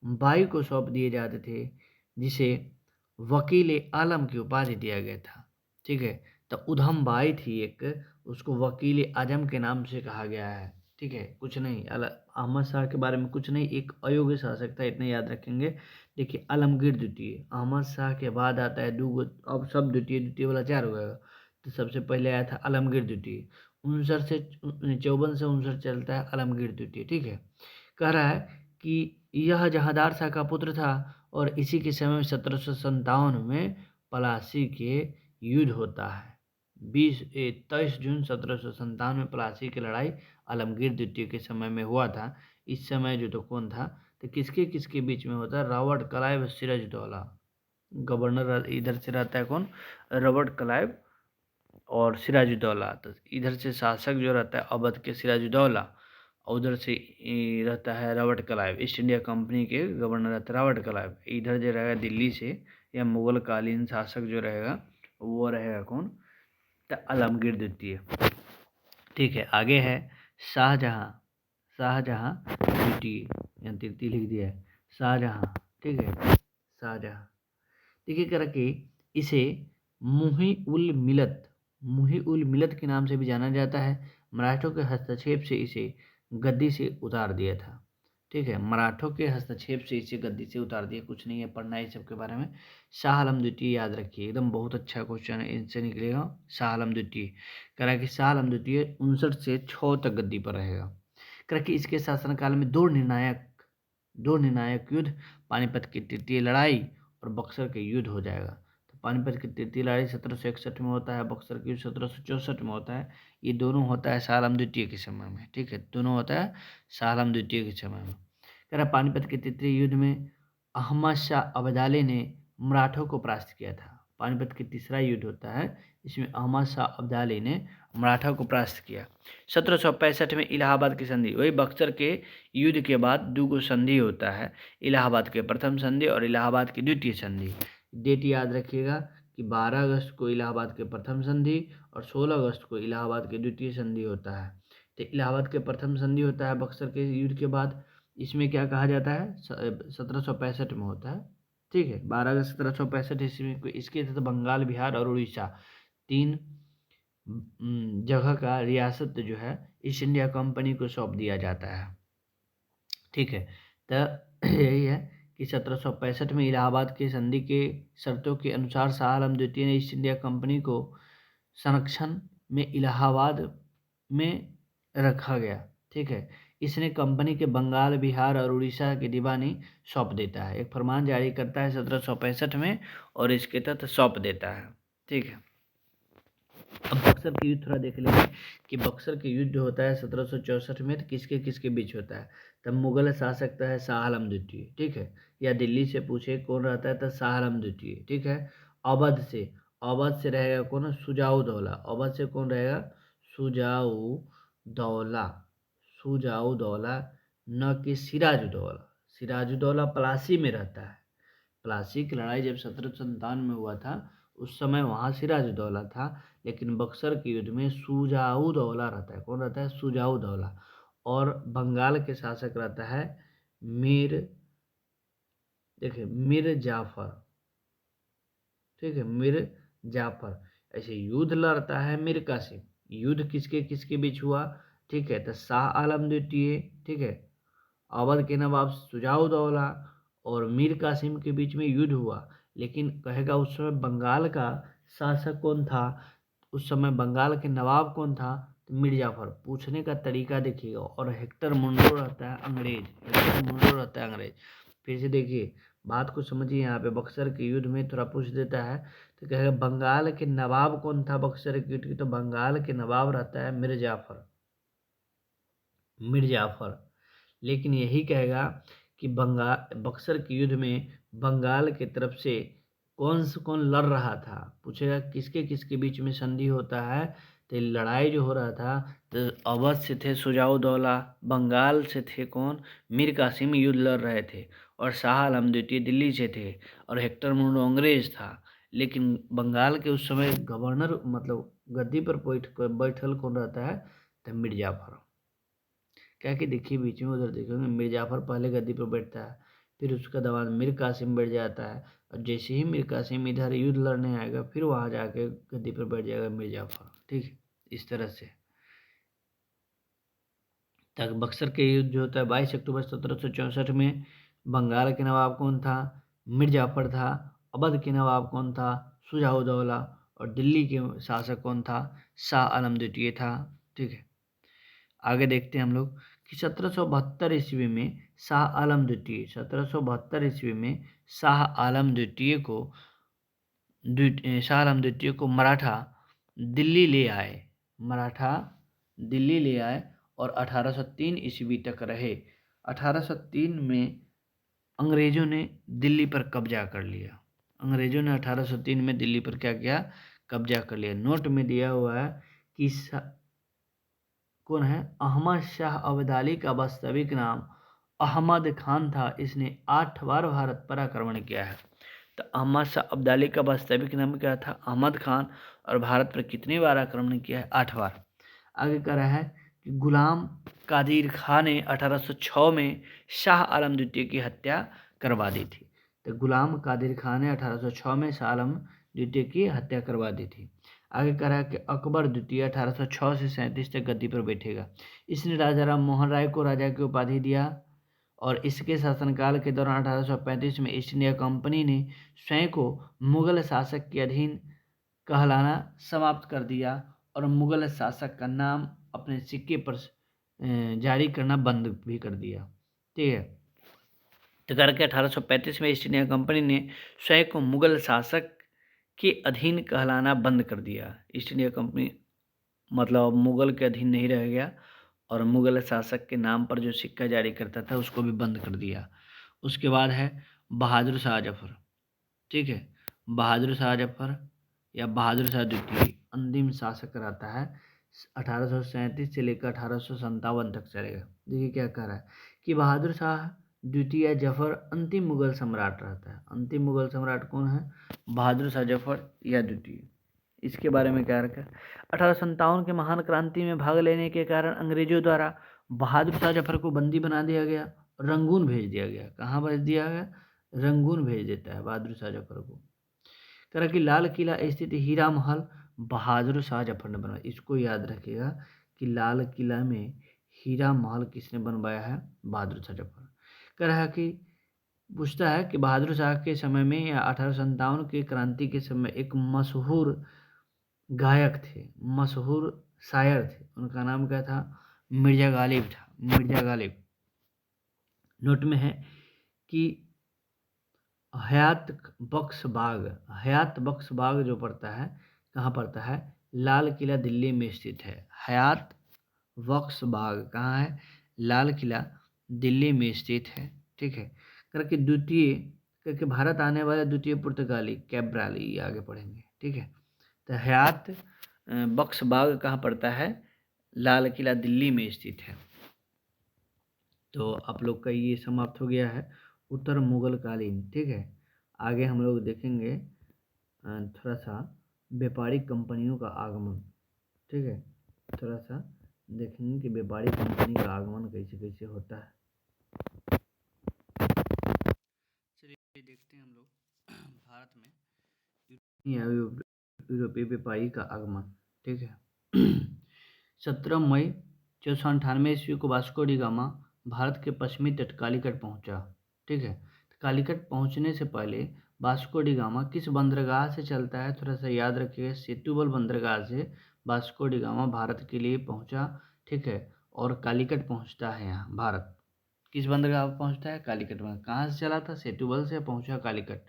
बाई को सौंप दिए जाते थे, जिसे वकील आलम की उपाधि दिया गया था। ठीक है, तो उधम बाई थी एक, उसको वकील आजम के नाम से कहा गया है। ठीक है, कुछ नहीं, अहमद शाह के बारे में कुछ नहीं, एक अयोग्य शासक था, इतने याद रखेंगे। देखिए आलमगीर द्वितीय, अहमद शाह के बाद आता है दूगो, अब सब द्वितीय द्वितीय वाला 4 हो गया। तो सबसे पहले आया था आलमगीर द्वितीय, 59 से 54 से 59 चलता है आलमगीर द्वितीय। ठीक है, कह रहा है कि यह जहांदार शाह का पुत्र था और इसी के समय 1757 में पलासी के युद्ध होता है। 23 जून 1757 में प्लासी की लड़ाई आलमगीर द्वितीय के समय में हुआ था। इस समय जो तो कौन था, तो किसके किसके बीच में होता है, रॉबर्ट क्लाइव, सिराजुद्दौला। गवर्नर इधर से रहता है कौन, रॉबर्ट क्लाइव और सिराजुद्दौला। तो इधर से शासक जो रहता है अवध के सिराजुद्दौला, और उधर से रहता है Robert Clive, east India company के गवर्नर रहता है रॉबर्ट क्लाइव। इधर जो रहेगा दिल्ली से या मुगल कालीन शासक जो रहेगा वो रहेगा कौन, तो आलमगीर द्वितीय। ठीक है, आगे है शाहजहां, शाहजहां द्वितीय, यहाँ तृतीय लिख दिया है, शाहजहां। ठीक है, शाहजहां। देखिए कर के इसे मुही उल मिलत, मुही उल मिलत के नाम से भी जाना जाता है। मराठों के हस्तक्षेप से इसे गद्दी से उतार दिया था। ठीक है, मराठों के हस्तक्षेप से इसे गद्दी से उतार दिया, कुछ नहीं है पढ़ना है सब के बारे में। शाह आलम द्वितीय याद रखिए, एकदम बहुत अच्छा क्वेश्चन है, इनसे निकलेगा। शाह आलम द्वितीय करा कि शाह आलम द्वितीय 59 से 6 तक गद्दी पर रहेगा। करा कि इसके शासनकाल में दो निर्णायक युद्ध, पानीपत की तृतीय लड़ाई और बक्सर के युद्ध हो जाएगा। तो पानीपत की तृतीय लड़ाई 1761 में होता है, बक्सर की युद्ध 1764 में होता है। ये दोनों होता है शाह आलम द्वितीय के समय में। ठीक है, दोनों होता है शाह आलम द्वितीय के समय में। कह रहा पानीपत के तृतीय युद्ध में अहमद शाह अब्दाली ने मराठों को परास्त किया था। पानीपत की तीसरा युद्ध होता है, इसमें अहमद शाह अब्दाली ने मराठा को परास्त किया। 1765 में इलाहाबाद की संधि, वही बक्सर के युद्ध के बाद दूगो संधि होता है, इलाहाबाद के प्रथम संधि और इलाहाबाद की द्वितीय संधि। डेट याद रखिएगा कि 12 अगस्त को इलाहाबाद के प्रथम संधि और 16 अगस्त को इलाहाबाद की द्वितीय संधि होता है। तो इलाहाबाद के प्रथम संधि होता है बक्सर के युद्ध के बाद, इसमें क्या कहा जाता है, 1765 में होता है। ठीक है, 12 अगस्त 1765 ईस्वी में इसके तहत बंगाल, बिहार और उड़ीसा 3 जगह का रियासत जो है ईस्ट इंडिया कंपनी को सौंप दिया जाता है। ठीक है, तो यही है कि 1765 में इलाहाबाद के संधि के शर्तों के अनुसार शाह आलम द्वितीय ने ईस्ट इंडिया कंपनी को संरक्षण में इलाहाबाद में रखा गया। ठीक है, इसने कंपनी के बंगाल, बिहार और उड़ीसा की दीवानी सौंप देता है, एक फरमान जारी करता है 1765 में और इसके तहत सौंप देता है। ठीक है, अब बक्सर के युद्ध थोड़ा देख लेंगे कि बक्सर के युद्ध होता है 1764 में, तो किसके किसके बीच होता है, तब मुगल शासक है शाह आलम द्वितीय। ठीक है, या दिल्ली से पूछे कौन रहता है, तो शाह आलम द्वितीय। ठीक है, अवध से रहेगा कौन, सुजाऊ दौला। अवध से कौन रहेगा, सुजाऊ दौला, सुजाऊ दौला, न कि सिराजुद्दौला। सिराजुद्दौला प्लासी में रहता है। प्लासी की लड़ाई जब 1757 में हुआ था, उस समय वहाँ सिराजुद्दौला था, लेकिन बक्सर के युद्ध में सुजाऊ दौला रहता है। कौन रहता है, सुजाऊ दौला। और बंगाल के शासक रहता है मीर, देखिए मीर जाफर। ठीक है, मीर जाफर। ऐसे युद्ध लड़ता है मीर कासिम। युद्ध किसके किसके बीच हुआ, ठीक है, तो शाह आलम द्वितीय, ठीक है, अवध के नवाब सुजाऊ दौला और मीर कासिम के बीच में युद्ध हुआ। लेकिन कहेगा उस समय बंगाल का शासक कौन था, उस समय बंगाल के नवाब कौन था, तो मीर जाफर। पूछने का तरीका देखिएगा। और हेक्टर मुंडो रहता है अंग्रेज, हेक्टर मुंडो रहता है अंग्रेज। फिर से देखिए, बात को समझिए, यहाँ पे बक्सर के युद्ध में थोड़ा पूछ देता है, तो कहेगा बंगाल के नवाब कौन था बक्सर के युद्ध की, तो बंगाल के नवाब रहता है मीर जाफर, मीर जाफर। लेकिन यही कहेगा कि बंगाल, बक्सर के युद्ध में बंगाल की तरफ से कौन लड़ रहा था, पूछेगा किसके किसके बीच में संधि होता है, तो लड़ाई जो हो रहा था, तो अवध से थे सुजाऊ दौला, बंगाल से थे कौन, मीर कासिम युद्ध लड़ रहे थे, और शाह आलम द्वितीय दिल्ली से थे, और हेक्टर मुंडो अंग्रेज था। लेकिन बंगाल के उस समय गवर्नर, मतलब गद्दी पर बैठल कौन रहता है, तो मीर जाफर। क्या कि देखिए बीच में उधर देखेंगे मीर जाफर पहले गद्दी पर बैठता है, फिर उसका दमाद मीर कासिम बैठ जाता है, और जैसे ही मीर कासिम इधर युद्ध लड़ने आएगा फिर वहाँ जाके गद्दी पर बैठ जाएगा मीर जाफर। ठीक है, इस तरह से तक बक्सर के युद्ध जो होता है 22 अक्टूबर 1764 में बंगाल के नवाब कौन था? मीर जाफर था। अवध के नवाब कौन था? शुजा-उद-दौला। और दिल्ली के शासक कौन था? शाह आलम द्वितीय था। ठीक है, आगे देखते हैं हम लोग कि 1772 ईस्वी में शाह आलम द्वितीय 1772 ईस्वी में शाह आलम द्वितीय को शाह आलम द्वितीय को मराठा दिल्ली ले आए। मराठा दिल्ली ले आए और 1803 ईस्वी तक रहे। 1803 में अंग्रेजों ने दिल्ली पर कब्जा कर लिया। अंग्रेजों ने 1803 में दिल्ली पर क्या किया? कब्जा कर लिया। नोट में दिया हुआ है कि कौन है? अहमद शाह अब्दाली का वास्तविक नाम अहमद खान था। इसने 8 बार भारत पर आक्रमण किया है। तो अहमद शाह अब्दाली का वास्तविक नाम क्या था? अहमद खान। और भारत पर कितनी बार आक्रमण किया है? 8 बार। आगे कह रहा है कि गुलाम कादिर खान ने 1806 में शाह आलम द्वितीय की हत्या करवा दी थी। तो गुलाम कादिर खान ने 1806 में शाह आलम द्वितीय की हत्या करवा दी थी। आगे कह रहा है कि अकबर द्वितीय 1806 से 37 तक गद्दी पर बैठेगा। इसने राजा राम मोहन राय को राजा की उपाधि दिया और इसके शासनकाल के दौरान 1835 में ईस्ट इंडिया कंपनी ने स्वयं को मुगल शासक के अधीन कहलाना समाप्त कर दिया और मुगल शासक का नाम अपने सिक्के पर जारी करना बंद भी कर दिया। ठीक है, तो करके 1835 में ईस्ट इंडिया कंपनी ने स्वयं को मुगल शासक के अधीन कहलाना बंद कर दिया। ईस्ट इंडिया कंपनी मतलब मुगल के अधीन नहीं रह गया और मुगल शासक के नाम पर जो सिक्का जारी करता था उसको भी बंद कर दिया। उसके बाद है बहादुर शाह जफर। ठीक है, बहादुर शाह जफर या बहादुर शाह द्वितीय अंतिम शासक रहता है। 1837 से लेकर 1857 तक चलेगा। देखिए क्या कह रहा है कि बहादुर शाह द्वितीय जफर अंतिम मुगल सम्राट रहता है। अंतिम मुगल सम्राट कौन है? बहादुर शाह जफर या द्वितीय। इसके बारे में क्या रखा? 1857 के महान क्रांति में भाग लेने के कारण अंग्रेजों द्वारा बहादुर शाह जफर को बंदी बना दिया गया, रंगून भेज दिया गया। कहाँ भेज दिया गया? रंगून भेज देता है बहादुर शाह जफर को। तरह की लाल किला स्थित हीरा महल बहादुर शाह जफर ने बनवाया। इसको याद रखिएगा कि लाल किला में हीरा महल किसने बनवाया है? बहादुर शाह जफर। कह रहा है कि पूछता है कि बहादुर शाह के समय में या 1857 की क्रांति के समय एक मशहूर गायक थे, मशहूर शायर थे, उनका नाम क्या था? मिर्जा गालिब था। मिर्जा गालिब। नोट में है कि हयात बख्श बाग, हयात बख्श बाग जो पड़ता है कहाँ पड़ता है? लाल किला दिल्ली में स्थित है। हयात बख्श बाग कहाँ है? लाल किला दिल्ली में स्थित है। ठीक है, करके द्वितीय करके भारत आने वाले द्वितीय पुर्तगाली कैब्राल, ये आगे पढ़ेंगे। ठीक है, तो हयात बख्श बाग कहाँ पड़ता है? लाल किला दिल्ली में स्थित है। तो आप लोग का ये समाप्त हो गया है उत्तर मुगल कालीन। ठीक है, आगे हम लोग देखेंगे थोड़ा सा व्यापारिक कंपनियों का आगमन। ठीक है, थोड़ा सा देखेंगे कि व्यापारिक कंपनी का आगमन कैसे कैसे होता है। चलिए देखते हैं हम लोग भारत में यूरोपीय व्यापारी का आगमन। ठीक है 17 मई 1498 ईस्वी को वास्को डी गामा भारत के पश्चिमी तट कालीकट पहुंचा। ठीक है, कालीकट पहुंचने से पहले वास्को डी गामा किस बंदरगाह से चलता है? थोड़ा सा याद रखिएगा, सेतुबल बंदरगाह से वास्को डी गामा भारत के लिए पहुंचा। ठीक है, और कालीकट पहुंचता है। यहाँ भारत किस बंदरगाह पर पहुंचता है? कालीकट में। कहाँ से चला था? सेतुबल से पहुंचा कालीकट।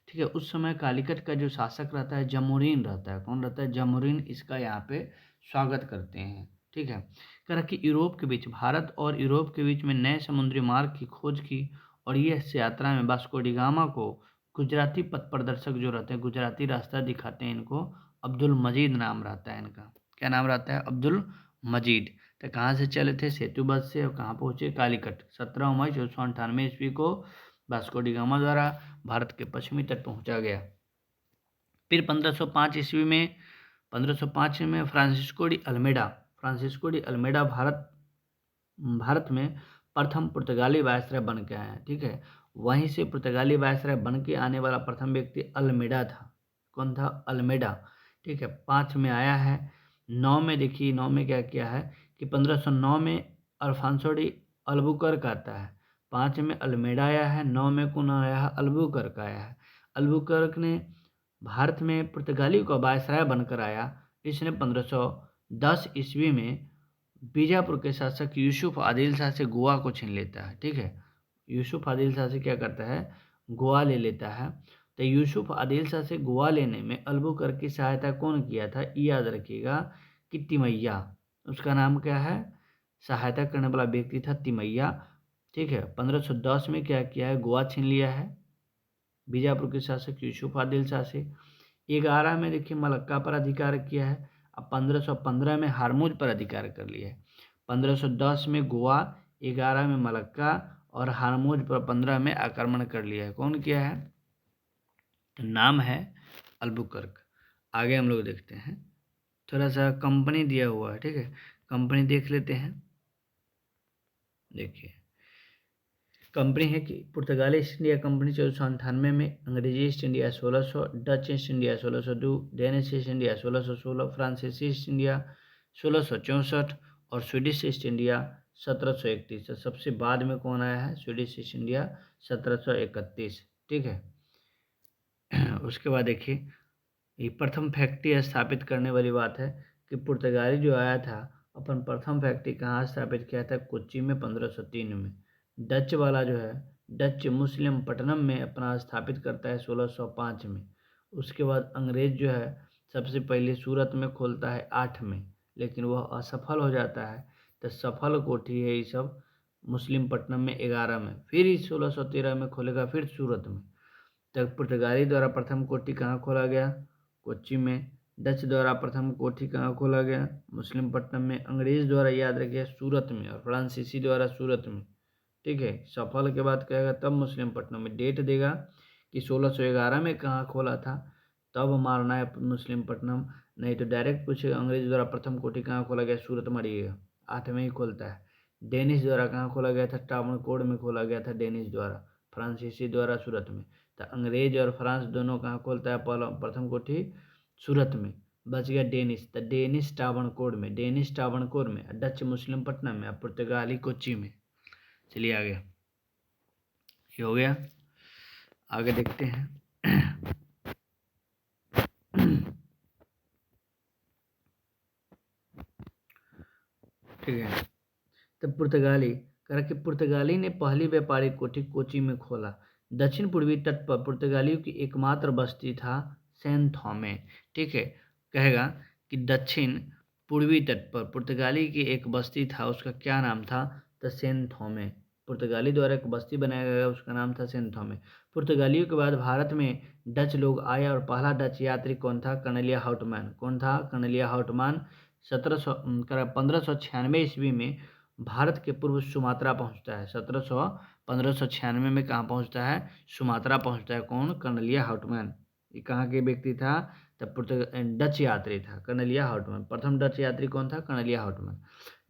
ठीक है, उस समय कालीकट का जो शासक रहता है जमोरीन रहता है। कौन रहता है? जमोरीन इसका यहाँ पे स्वागत करते हैं। ठीक है, कह रहा कि यूरोप के बीच भारत और यूरोप के बीच में नए समुद्री मार्ग की खोज की और यह यात्रा में वास्को डी गामा को गुजराती पथ प्रदर्शक जो रहते हैं, गुजराती रास्ता दिखाते हैं इनको, अब्दुल मजीद नाम रहता है इनका। क्या नाम रहता है? अब्दुल मजीद। तो कहाँ से चले थे? सेतुबल से। और कहाँ पहुँचे? कालीकट। 17 मई 1498 ईस्वी को वास्को डी गामा द्वारा भारत के पश्चिमी तट पहुँचा गया। फिर 1505 में 1505 में फ्रांसिस्को डी अल्मेडा भारत में प्रथम पुर्तगाली वायसराय बन के आए हैं। ठीक है, वहीं से पुर्तगाली वायसराय बन के आने वाला प्रथम व्यक्ति अल्मेडा था। कौन था? अल्मेडा। ठीक है, 5 में आया है। 9 में देखिए, 9 में क्या किया है कि 1509 में अल्फांसो डी अल्बुकर्क आता है। 5 में अल्मेडा आया है, 9 में कौन आया है? अल्बुकर्क आया है। अल्बुकर्क ने भारत में पुर्तगाली का वायसराय बनकर आया। इसने 1510 ईस्वी में बीजापुर के शासक यूसुफ आदिल शाह से गोवा को छीन लेता है। ठीक है, यूसुफ आदिल शाह से क्या करता है? गोवा ले लेता है। तो यूसुफ आदिल शाह से गोवा लेने में अल्बुकर्क की सहायता कौन किया था? ये याद रखिएगा कि तिमैया, उसका नाम क्या है? सहायता करने वाला व्यक्ति था तिमैया। ठीक है, 1510 में क्या किया है? गोवा छीन लिया है बीजापुर के शासक यूसुफ आदिल शाह से। 11 में देखिए मलक्का पर अधिकार किया है। अब 1515 में हारमूज पर अधिकार कर लिया है। 1510 में गोवा, 11 में मलक्का और हारमूज पर 15 में आक्रमण कर लिया है। कौन किया है? तो नाम है अल्बुकर्क। आगे हम लोग देखते हैं, थोड़ा सा कंपनी दिया हुआ है। ठीक है, कंपनी देख लेते हैं। देखिए, कंपनी है कि पुर्तगाली ईस्ट इंडिया कंपनी 1498 में, अंग्रेजी east India 1600, Dutch east India 1602, Danish east India 1616, फ्रांसीसी ईस्ट इंडिया 1664 और स्वीडिश ईस्ट इंडिया 1731। तो सबसे बाद में कौन आया है? Swedish east India 1731। ठीक है, उसके बाद देखिए, ये प्रथम फैक्ट्री स्थापित करने वाली बात है कि पुर्तगाली जो आया था अपन प्रथम फैक्ट्री कहाँ स्थापित किया था? कोच्चि में 1503 में। डच वाला जो है डच मुस्लिम पट्टनम में अपना स्थापित करता है 1605 में। उसके बाद अंग्रेज जो है सबसे पहले सूरत में खोलता है 8 में, लेकिन वह असफल हो जाता है। तो सफल कोठी है ये सब मुस्लिम पट्टनम में 11 में, फिर 1613 में खोलेगा फिर सूरत में। तब पुर्तगाली द्वारा प्रथम कोठी कहाँ खोला गया? कोच्चि में। डच द्वारा प्रथम कोठी कहाँ खोला गया? मुस्लिम पट्टनम में। अंग्रेज द्वारा याद रखिए सूरत में, और फ्रांसीसी द्वारा सूरत में। ठीक है, सफल के बाद कहेगा तब मुस्लिम पट्टनम में। डेट देगा कि 1611 में कहाँ खोला था, तब मारना है मुस्लिम पट्टनम। नहीं तो डायरेक्ट पूछेगा अंग्रेज द्वारा प्रथम कोठी कहाँ खोला गया, सूरत मारिएगा, 8 में ही खोलता है। डेनिश द्वारा कहाँ खोला गया था? ट्रावणकोर में खोला गया था डेनिश द्वारा। फ्रांसीसी द्वारा सूरत में। तो अंग्रेज और फ्रांस दोनों कहाँ खोलता है प्रथम कोठी? सूरत में। बच गया डेनिश, तो डेनिश ट्रावणकोर में, डेनिश ट्रावणकोर में, डच मुस्लिम पट्टनम में, पुर्तगाली कोच्चि में। चलिए आगे, ये हो गया। आगे देखते हैं। ठीक है, तो पुर्तगाली कह रहा कि पुर्तगाली ने पहली व्यापारिक कोठी कोच्चि में खोला। दक्षिण पूर्वी तट पर पुर्तगालियों की एकमात्र बस्ती था सैन थोमे। ठीक है, कहेगा कि दक्षिण पूर्वी तट पर पुर्तगाली की एक बस्ती था, उसका क्या नाम था? तो सैन थोमे। पुर्तगाली द्वारा एक बस्ती बनाया गया, उसका नाम था सैन थोमे। पुर्तगालियों के बाद भारत में डच लोग आए और पहला डच यात्री कौन था? कर्नेलिया हाउटमैन। कौन था? कर्नेलिया हाउटमैन 1596 ईस्वी में भारत के पूर्व सुमात्रा पहुंचता है। 1596 में कहाँ पहुंचता है? सुमात्रा पहुंचता है। कौन? कर्नेलिया हाउटमैन। ये कहाँ के व्यक्ति था? तब डच यात्री था कर्नेलिया हाउटमैन। प्रथम डच यात्री कौन था? कर्नेलिया हाउटमैन।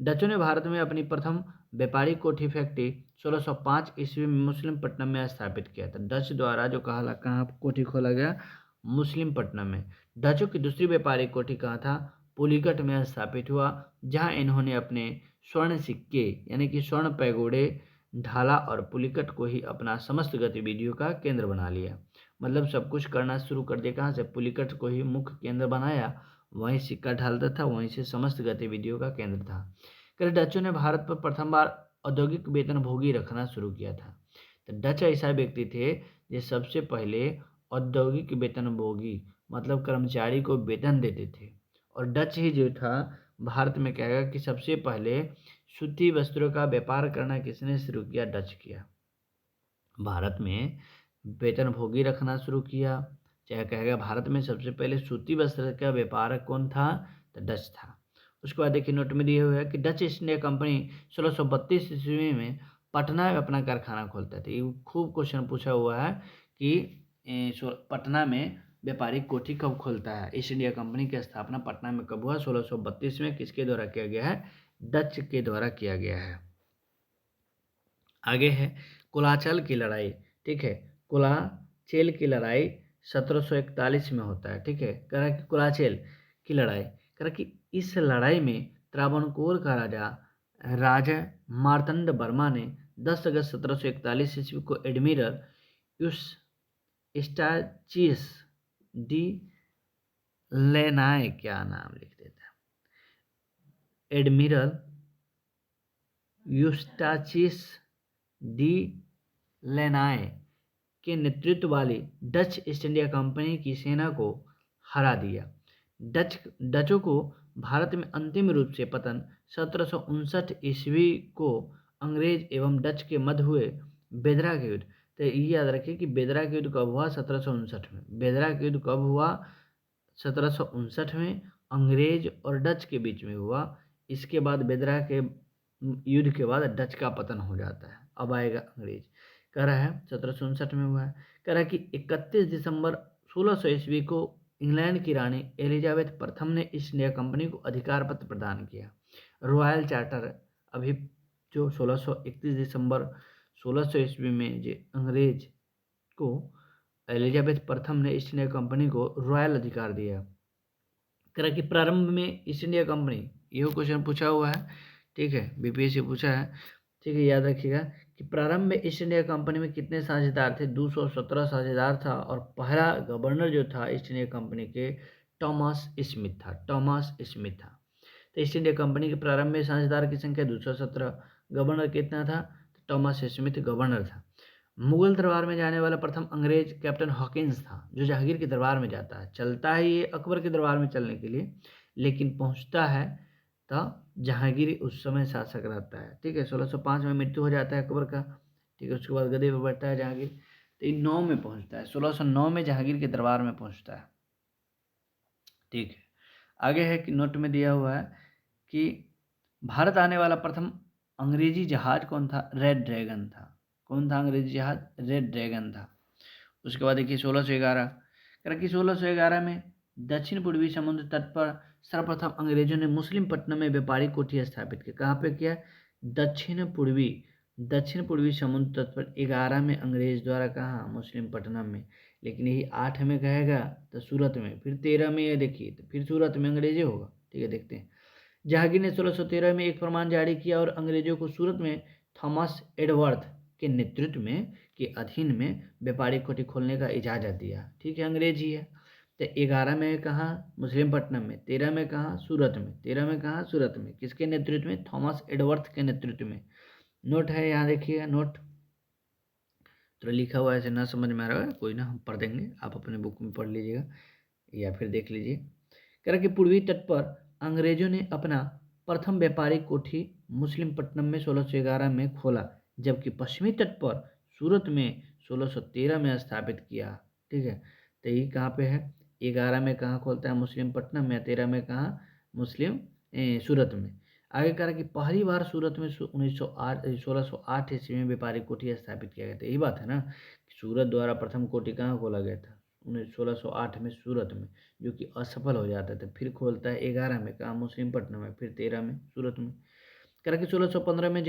डचों ने भारत में अपनी प्रथम व्यापारिक कोठी फैक्ट्री 1605 ईस्वी में मुस्लिम पट्टनम में स्थापित किया था। डच द्वारा जो कहाँ कोठी खोला गया? मुस्लिम पट्टनम में। डचों की दूसरी व्यापारिक कोठी कहाँ था? पुलिकट में स्थापित हुआ, जहाँ इन्होंने अपने स्वर्ण सिक्के यानी कि स्वर्ण पैगोड़े ढाला और पुलिकट को ही अपना समस्त गतिविधियों का केंद्र बना लिया। मतलब सब कुछ करना शुरू कर दिया। कहाँ से? पुलिकट को ही मुख्य केंद्र बनाया, वहीं सिक्का ढालता था, वहीं से समस्त गतिविधियों का केंद्र था। फिर डचों ने भारत पर प्रथम बार औद्योगिक वेतन भोगी रखना शुरू किया था। तो डच ऐसा व्यक्ति थे जो सबसे पहले औद्योगिक वेतन भोगी मतलब कर्मचारी को वेतन देते थे। और डच ही जो था भारत में कहेगा कि सबसे पहले सूती वस्त्रों का व्यापार करना किसने शुरू किया? डच किया। भारत में वेतन भोगी रखना शुरू किया। चाहे कहेगा भारत में सबसे पहले सूती वस्त्र का व्यापार कौन था? तो डच था। उसके बाद देखिए नोट में दिए हुए है कि डच ईस्ट इंडिया कंपनी 1632 ईस्वी में पटना में अपना कारखाना खोलता था। ये खूब क्वेश्चन पूछा हुआ है कि पटना में व्यापारिक कोठी कब खोलता है? ईस्ट इंडिया कंपनी की स्थापना पटना में कब हुआ? 1632 में। किसके द्वारा किया गया है? डच के द्वारा किया गया है। आगे है कुलाचल की लड़ाई। ठीक है। कुलाचेल की लड़ाई 1741 में होता है, ठीक है। कह रहा है कि कुलाचेल की लड़ाई, कह रहा कि इस लड़ाई में त्रावणकोर का राजा राजा मार्तंड वर्मा ने 10 अगस्त 1741 ईस्वी को एडमिरल युस्टाचियस डी लेनाय, क्या नाम लिख देता है, एडमिरल युस्टाचियस डी लेनाय के नेतृत्व वाली डच ईस्ट इंडिया कंपनी की सेना को हरा दिया। डचों को भारत में अंतिम रूप से पतन 1759 ईस्वी को अंग्रेज एवं डच के मध्य हुए बेदरा के युद्ध। तो ये याद रखिए कि बेदरा का युद्ध कब हुआ, 1759 में। बेदरा का युद्ध कब हुआ, 1759 में, अंग्रेज और डच के बीच में हुआ। इसके बाद बेदरा के युद्ध के बाद डच का पतन हो जाता है, अब आएगा अंग्रेज। कह रहा है 1759 में हुआ है। कह रहा है कि 31 दिसंबर 1600 ईस्वी को इंग्लैंड की रानी एलिजाबेथ प्रथम ने ईस्ट इंडिया कंपनी को अधिकार पत्र प्रदान किया। रॉयल चार्टर अभी जो 31 दिसंबर 1600 ईस्वी में जो अंग्रेज को एलिजाबेथ प्रथम ने ईस्ट इंडिया कंपनी को रॉयल अधिकार दिया। कह रहा कि प्रारंभ में ईस्ट इंडिया कंपनी, यह क्वेश्चन पूछा हुआ है, ठीक है, बीपीएससी पूछा है, ठीक है, याद रखिएगा कि प्रारंभ में ईस्ट इंडिया कंपनी में कितने साझेदार थे, 217 साझेदार था। और पहला गवर्नर जो था ईस्ट इंडिया कंपनी के, टॉमस स्मिथ था, टॉमस स्मिथ था। तो ईस्ट इंडिया कंपनी के प्रारंभ में साझेदार की संख्या 217, गवर्नर कितना था, तो टॉमस स्मिथ गवर्नर था। मुगल दरबार में जाने वाला प्रथम अंग्रेज कैप्टन हॉकिंस था, जो जहांगीर के दरबार में जाता है। चलता है ये अकबर के दरबार में चलने के लिए, लेकिन पहुंचता है तो जहांगीर उस समय शासक रहता है, ठीक है। 1605 में मृत्यु हो जाता है अकबर का, ठीक है। उसके बाद गद्दी पर बैठता है जहांगीर, तो 9 में पहुंचता है, 1609 में जहांगीर के दरबार में पहुंचता है, ठीक है। आगे है कि नोट में दिया हुआ है कि भारत आने वाला प्रथम अंग्रेजी जहाज कौन था, रेड ड्रैगन था। कौन था अंग्रेजी जहाज, रेड ड्रैगन था। उसके बाद देखिए 1611, कह कि 1611 में दक्षिण पूर्वी समुद्र तट पर सर्वप्रथम अंग्रेजों ने मुस्लिम पट्टनम में व्यापारिक कोठी स्थापित की। कहाँ पे किया, दक्षिण पूर्वी समुद्र तट पर 11 में अंग्रेज द्वारा, कहाँ, मुस्लिम पट्टनम में। लेकिन यही 8 में कहेगा तो सूरत में, फिर 13 में, ये देखिए तो फिर सूरत में अंग्रेजी होगा, ठीक है। देखते हैं, जहांगीर ने 1613 में एक फरमान जारी किया और अंग्रेजों को सूरत में थॉमस एडवर्थ के नेतृत्व में के अधीन में व्यापारिक कोठी खोलने का इजाज़त दिया, ठीक है। अंग्रेज ही है। तो 11 में कहाँ, मुस्लिम पट्टनम में, 13 में कहाँ, सूरत में, 13 में कहाँ, सूरत में। किसके नेतृत्व में, थॉमस एडवर्थ के नेतृत्व में। नोट है यहाँ देखिएगा, नोट तो लिखा हुआ है, ऐसे ना समझ में आ रहा है कोई ना, हम पढ़ देंगे, आप अपने बुक में पढ़ लीजिएगा या फिर देख लीजिए। कह रहा कि पूर्वी तट पर अंग्रेजों ने अपना प्रथम व्यापारिक कोठी मुस्लिम पट्टनम में 1611 में खोला, जबकि पश्चिमी तट पर सूरत में 1613 में स्थापित किया, ठीक है। तो ये कहाँ पे है, 11 में कहाँ खोलता है, मुस्लिम पट्टनम में, 13 में कहाँ, मुस्लिम सूरत में। आगे कह रहा कि पहली बार सूरत में 1608 ईस्वी में व्यापारिक कोठी स्थापित किया गया था। यही बात है ना, सूरत द्वारा प्रथम कोठी कहाँ खोला गया था, 1608 में सूरत में, जो कि असफल हो जाता था। फिर खोलता है 11 में, कहाँ, मुस्लिम पट्टनम में, फिर 13 में सूरत में। कह रहा कि 1615 में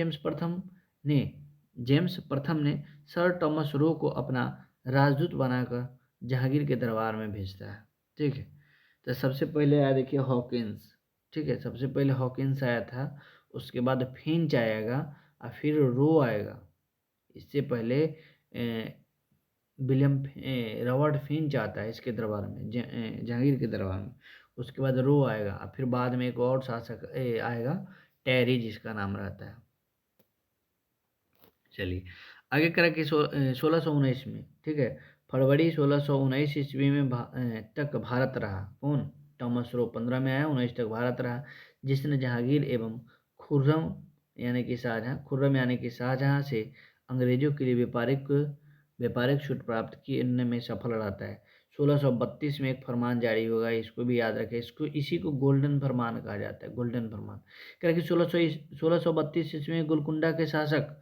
जेम्स प्रथम ने सर टॉमस रो को अपना राजदूत बनाकर जहांगीर के दरबार में भेजता है, ठीक है। तो सबसे पहले आया देखिए हॉकिंस, ठीक है, सबसे पहले हॉकिंस आया था, उसके बाद फिंच आएगा और फिर रो आएगा। इससे पहले रॉबर्ट फिंच आता है इसके दरबार में, जहांगीर के दरबार में। उसके बाद रो आएगा और फिर बाद में एक और शासक आएगा, टेरी, जिसका नाम रहता है। चलिए आगे करा कि 1619 में, ठीक है, फरवरी 1619 ईस्वी में तक भारत रहा। कौन, टॉमस रो। 15 में आया, 19 तक भारत रहा, जिसने जहांगीर एवं खुर्रम यानी कि शाहजहां से अंग्रेजों के लिए व्यापारिक छूट प्राप्त करने में सफल रहता है। 1632 में एक फरमान जारी होगा, इसको भी याद रखें, इसी को गोल्डन फरमान कहा जाता है, गोल्डन फरमान। कह रहा कि 1632 ईस्वी में गोलकुंडा के शासक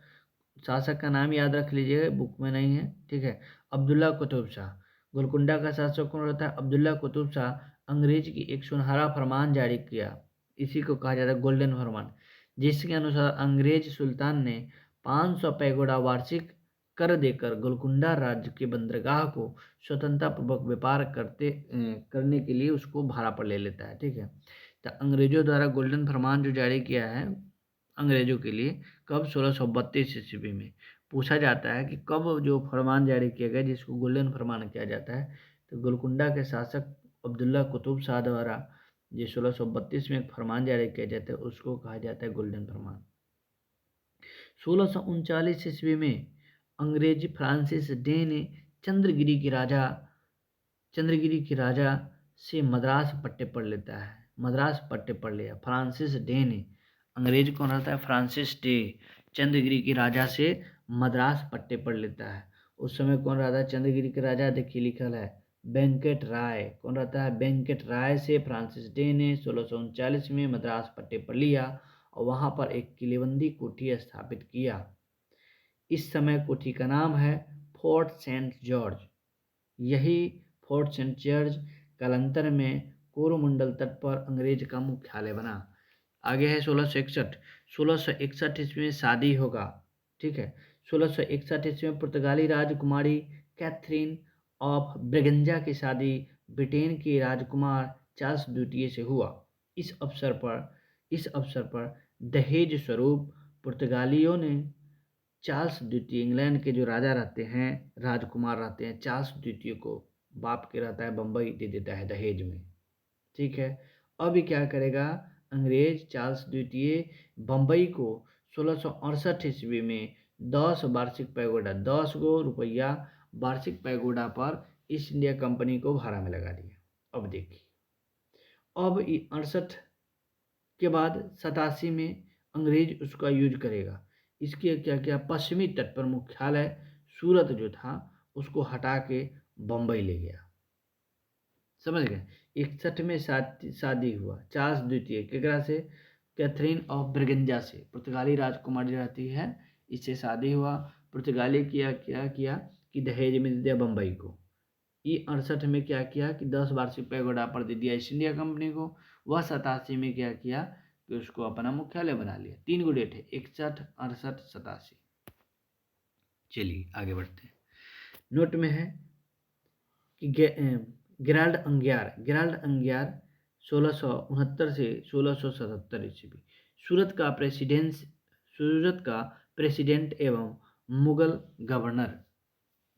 का नाम याद रख लीजिएगा, बुक में नहीं है, ठीक है, अब्दुल्ला कुतुब शाह। गोलकुंडा का शासक कौन रहता है, अब्दुल्ला कुतुब शाह। अंग्रेज की एक सुनहरा फरमान जारी किया, इसी को कहा जाता है गोल्डन फरमान, जिसके अनुसार अंग्रेज सुल्तान ने 500 पैगोडा वार्षिक कर देकर गोलकुंडा राज्य के बंदरगाह को स्वतंत्रतापूर्वक व्यापार करने के लिए उसको भाड़ा पर ले लेता है। ठीक है, तो अंग्रेजों द्वारा गोल्डन फरमान जो जारी किया है अंग्रेजों के लिए, कब? 1632 ईस्वी में। पूछा जाता है कि कब जो फरमान जारी किया गया जिसको गोल्डन फरमान किया जाता है, तो गोलकुंडा के शासक अब्दुल्ला कुतुब शाह द्वारा जो 1632 में एक फरमान जारी किया जाता है उसको कहा जाता है गोल्डन फरमान। 1639 ईस्वी में अंग्रेज फ्रांसिस डे ने चंद्रगिरी के राजा से मद्रास पट्टे पढ़ लेता है। मद्रास पट्टे पढ़ लिया फ्रांसिस डे ने। अंग्रेज कौन रहता है? फ्रांसिस डे चंद्रगिरी के राजा से मद्रास पट्टे पढ़ लेता है। उस समय कौन रहता है चंद्रगिरी के राजा? देखिए लिखल है वेंकट राय। कौन रहता है? वेंकट राय से फ्रांसिस डे ने 1639 में मद्रास पट्टे पढ़ लिया और वहाँ पर एक किलेबंदी कोठी स्थापित किया। इस समय कोठी का नाम है फोर्ट सेंट जॉर्ज। यही फोर्ट सेंट जॉर्ज कालांतर में कोरोमंडल तट पर अंग्रेज का मुख्यालय बना। आगे है 1661। 1661 ईस्वी में शादी होगा। ठीक है, 1661 ईस्वी में पुर्तगाली राजकुमारी कैथरीन ऑफ ब्रेगंजा की शादी ब्रिटेन के राजकुमार चार्ल्स द्वितीय से हुआ। इस अवसर पर दहेज स्वरूप पुर्तगालियों ने चार्ल्स द्वितीय, इंग्लैंड के जो राजा रहते हैं, राजकुमार रहते हैं, चार्ल्स द्वितीय को बाप के रहता है बम्बई दे देता है दहेज में। ठीक है, अब ये क्या करेगा अंग्रेज चार्ल्स द्वितीय बम्बई को 1668 ईस्वी में 10 वार्षिक पैगोडा, 10 गो रुपया वार्षिक पैगोडा पर ईस्ट इंडिया कंपनी को भाड़ा में लगा दिया। अब देखिए, अब 68 के बाद 87 में अंग्रेज उसका यूज करेगा। इसके क्या क्या पश्चिमी तट पर मुख्यालय सूरत जो था उसको हटा के बम्बई ले गया। समझ गए? 61 में शादी हुआ चार्ल्स द्वितीय केकरा से? कैथरीन ऑफ ब्रिगेंजा से, पुर्तगाली राजकुमारी रहती है, इससे शादी हुआ। पुर्तगाली क्या किया कि दहेज में दे दिया बम्बई को। ये 68 में क्या किया कि 10 वार्षिक पैगोडा पर दे दिया ईस्ट इंडिया कंपनी को। वह 87 में क्या किया कि उसको अपना मुख्यालय बना लिया। 3 गो डेट है 61, 68, 87। चलिए आगे बढ़ते हैं। नोट में है कि गेराल्ड अंगियार 1669 से 1677 ईस्वी सूरत का प्रेसिडेंट एवं मुगल गवर्नर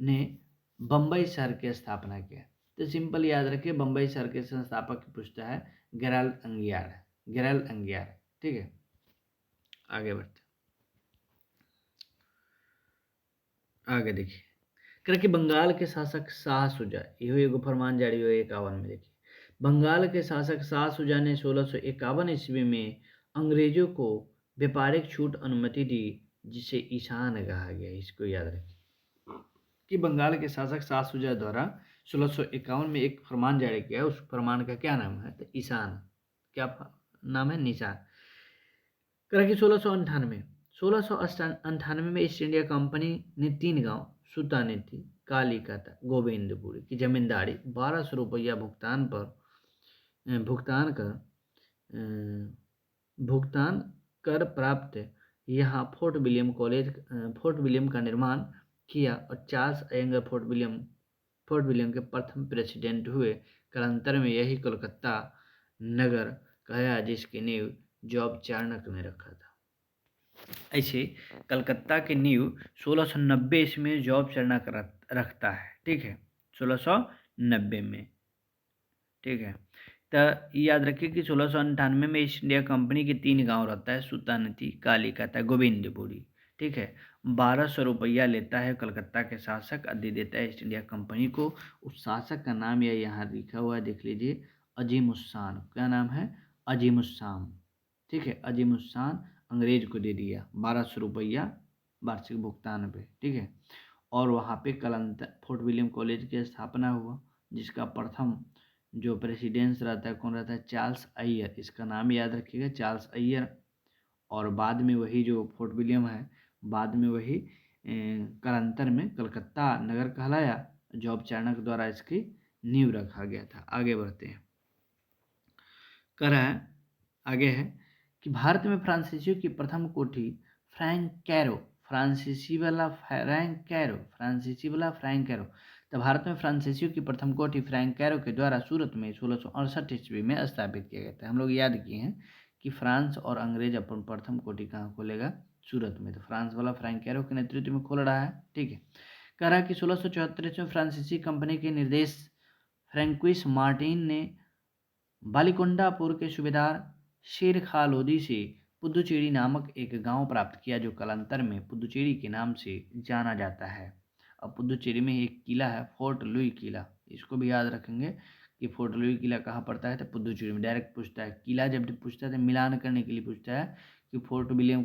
ने बम्बई शहर की स्थापना किया। तो सिंपल याद रखिए बम्बई शहर के संस्थापक की पूछता है गेराल्ड अंगियार। ठीक है, आगे बढ़ते आगे देखिए कर कि बंगाल के शासक शाह सुजा, यहो एगो फरमान जारी हुआ 51 में। देखिए बंगाल के शासक शाह सुजा ने 1651 ईस्वी में अंग्रेजों को व्यापारिक छूट अनुमति दी जिसे ईशान कहा गया। इसको याद रखिए कि बंगाल के शासक शाह सुजा द्वारा 1651 में एक फरमान जारी किया है। उस फरमान का क्या नाम है? तो ईशान। क्या नाम है? निशान। करा कि 1698 में ईस्ट इंडिया कंपनी ने 3 गांव सुल्तानेती, कालीकता, गोविंदपुरी की जमींदारी 1200 रुपया भुगतान कर प्राप्त यहाँ फोर्ट विलियम का निर्माण किया और चार्ल्स अयंगर फोर्ट विलियम के प्रथम प्रेसिडेंट हुए। कालांतर में यही कोलकाता नगर कहया जिसकी नींव जॉब चार्नक ने रखा था। ऐसे कलकत्ता की नींव 1690 में जॉब चार्नक रखता है। ठीक है, 1690 में। ठीक है, तो याद रखिए कि 1698 में ईस्ट इंडिया कंपनी के 3 गांव रहता है सुल्तानेती, कालीकता, गोविंदपुरी। ठीक है, 1200 रुपया लेता है कलकत्ता के शासक, दे देता है ईस्ट इंडिया कंपनी को। उस शासक का नाम यह यहाँ लिखा हुआ है, देख लीजिए, अजीमुस्सान। क्या नाम है? अजीमुस्सान। ठीक है, अजीमुस्सान अंग्रेज को दे दिया 1200 रुपया वार्षिक भुगतान पे। ठीक है, और वहाँ पे फोर्ट विलियम कॉलेज की स्थापना हुआ जिसका प्रथम जो प्रेसिडेंस रहता है कौन रहता है? चार्ल्स अय्यर। इसका नाम याद रखिएगा, चार्ल्स अय्यर। और बाद में वही जो फोर्ट विलियम है बाद में वही कालांतर में कलकत्ता नगर कहलाया। जॉब चार्नक द्वारा इसकी नींव रखा गया था। आगे बढ़ते हैं। आगे है कि भारत में फ्रांसीसियों की प्रथम कोठी फ्रैंक फ्रांसीसी वाला फ्रैंक कैरो। तो भारत में फ्रांसीसियों की प्रथम कोठी फ्रैंक कैरो के द्वारा सूरत में 1668 ईस्वी में स्थापित किया गया था। हम लोग याद किए हैं कि फ्रांस और अंग्रेज अपन प्रथम कोठी कहाँ खोलेगा, सूरत में। तो फ्रांस वाला फ्रैंक कैरो के नेतृत्व में खोल रहा है, ठीक है। कह रहा है कि 1674 ईस्वी में फ्रांसीसी कंपनी के निर्देश फ्रैंकोइस मार्टिन ने बालिकोंडापुर के सूबेदार शेर खा लोदी से पुदुचेरी नामक एक गांव प्राप्त किया, जो कालांतर में पुदुचेरी के नाम से जाना जाता है। अब पुदुचेरी में एक किला है, फोर्ट लुई किला, इसको भी याद रखेंगे कि फोर्ट लुई किला कहाँ पड़ता है, तो पुदुचेरी में। डायरेक्ट पूछता है किला, जब पूछता है तो मिलान करने के लिए पूछता है कि फोर्ट विलियम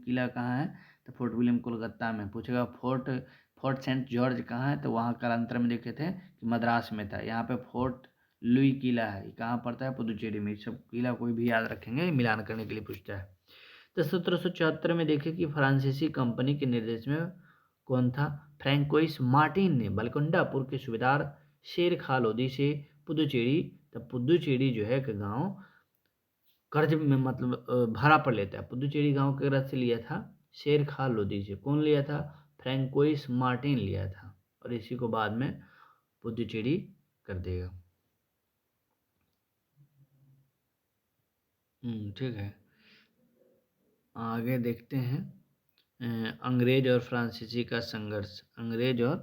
किला कहाँ है, तो फोर्ट विलियम कोलकाता में। पूछेगा फोर्ट सेंट जॉर्ज कहाँ है, तो वहाँ कालांतर में देखे थे कि मद्रास में था। यहाँ पे फोर्ट लुई किला है, ये कहाँ पड़ता है, पुदुचेरी में। सब किला कोई भी याद रखेंगे, मिलान करने के लिए पूछता है। तो 1774 में देखे कि फ्रांसीसी कंपनी के निर्देश में कौन था, फ्रैंकोइस मार्टिन ने बालिकोंडापुर के सूबेदार शेर खा लोदी से पुदुचेरी, तब पुदुचेरी जो है कि गाँव कर्ज में मतलब भाड़ा पर लेता है। पुदुचेरी गांव के रथ से लिया था, शेर खा लोदी से। कौन लिया था, फ्रैंकोइस मार्टिन लिया था, और इसी को बाद में पुदुचेरी कर देगा। ठीक है, आगे देखते हैं। अंग्रेज और फ्रांसीसी का संघर्ष, अंग्रेज और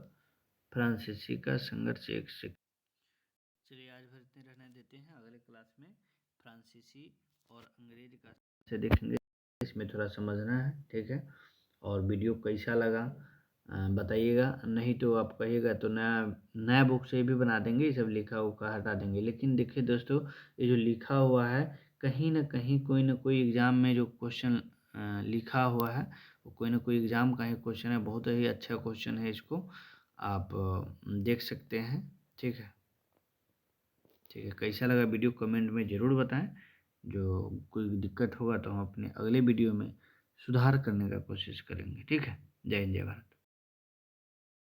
फ्रांसीसी का संघर्ष। एक से चलिए आज भर इतने रहने देते हैं, अगले क्लास में फ्रांसीसी और अंग्रेज का से देखेंगे, इसमें थोड़ा समझना है, ठीक है। और वीडियो कैसा लगा बताइएगा, नहीं तो आप कहिएगा तो नया बुक से भी बना देंगे, ये सब लिखा हुआ हटा देंगे। लेकिन देखिए दोस्तों, ये जो लिखा हुआ है कहीं ना कहीं कोई ना कोई एग्ज़ाम में जो क्वेश्चन लिखा हुआ है, वो कोई ना कोई एग्ज़ाम का ही क्वेश्चन है, बहुत ही अच्छा क्वेश्चन है, इसको आप देख सकते हैं, ठीक है। ठीक है, कैसा लगा वीडियो कमेंट में ज़रूर बताएं। जो कोई दिक्कत होगा तो हम अपने अगले वीडियो में सुधार करने का कोशिश करेंगे, ठीक है। जय हिंद, जय भारत।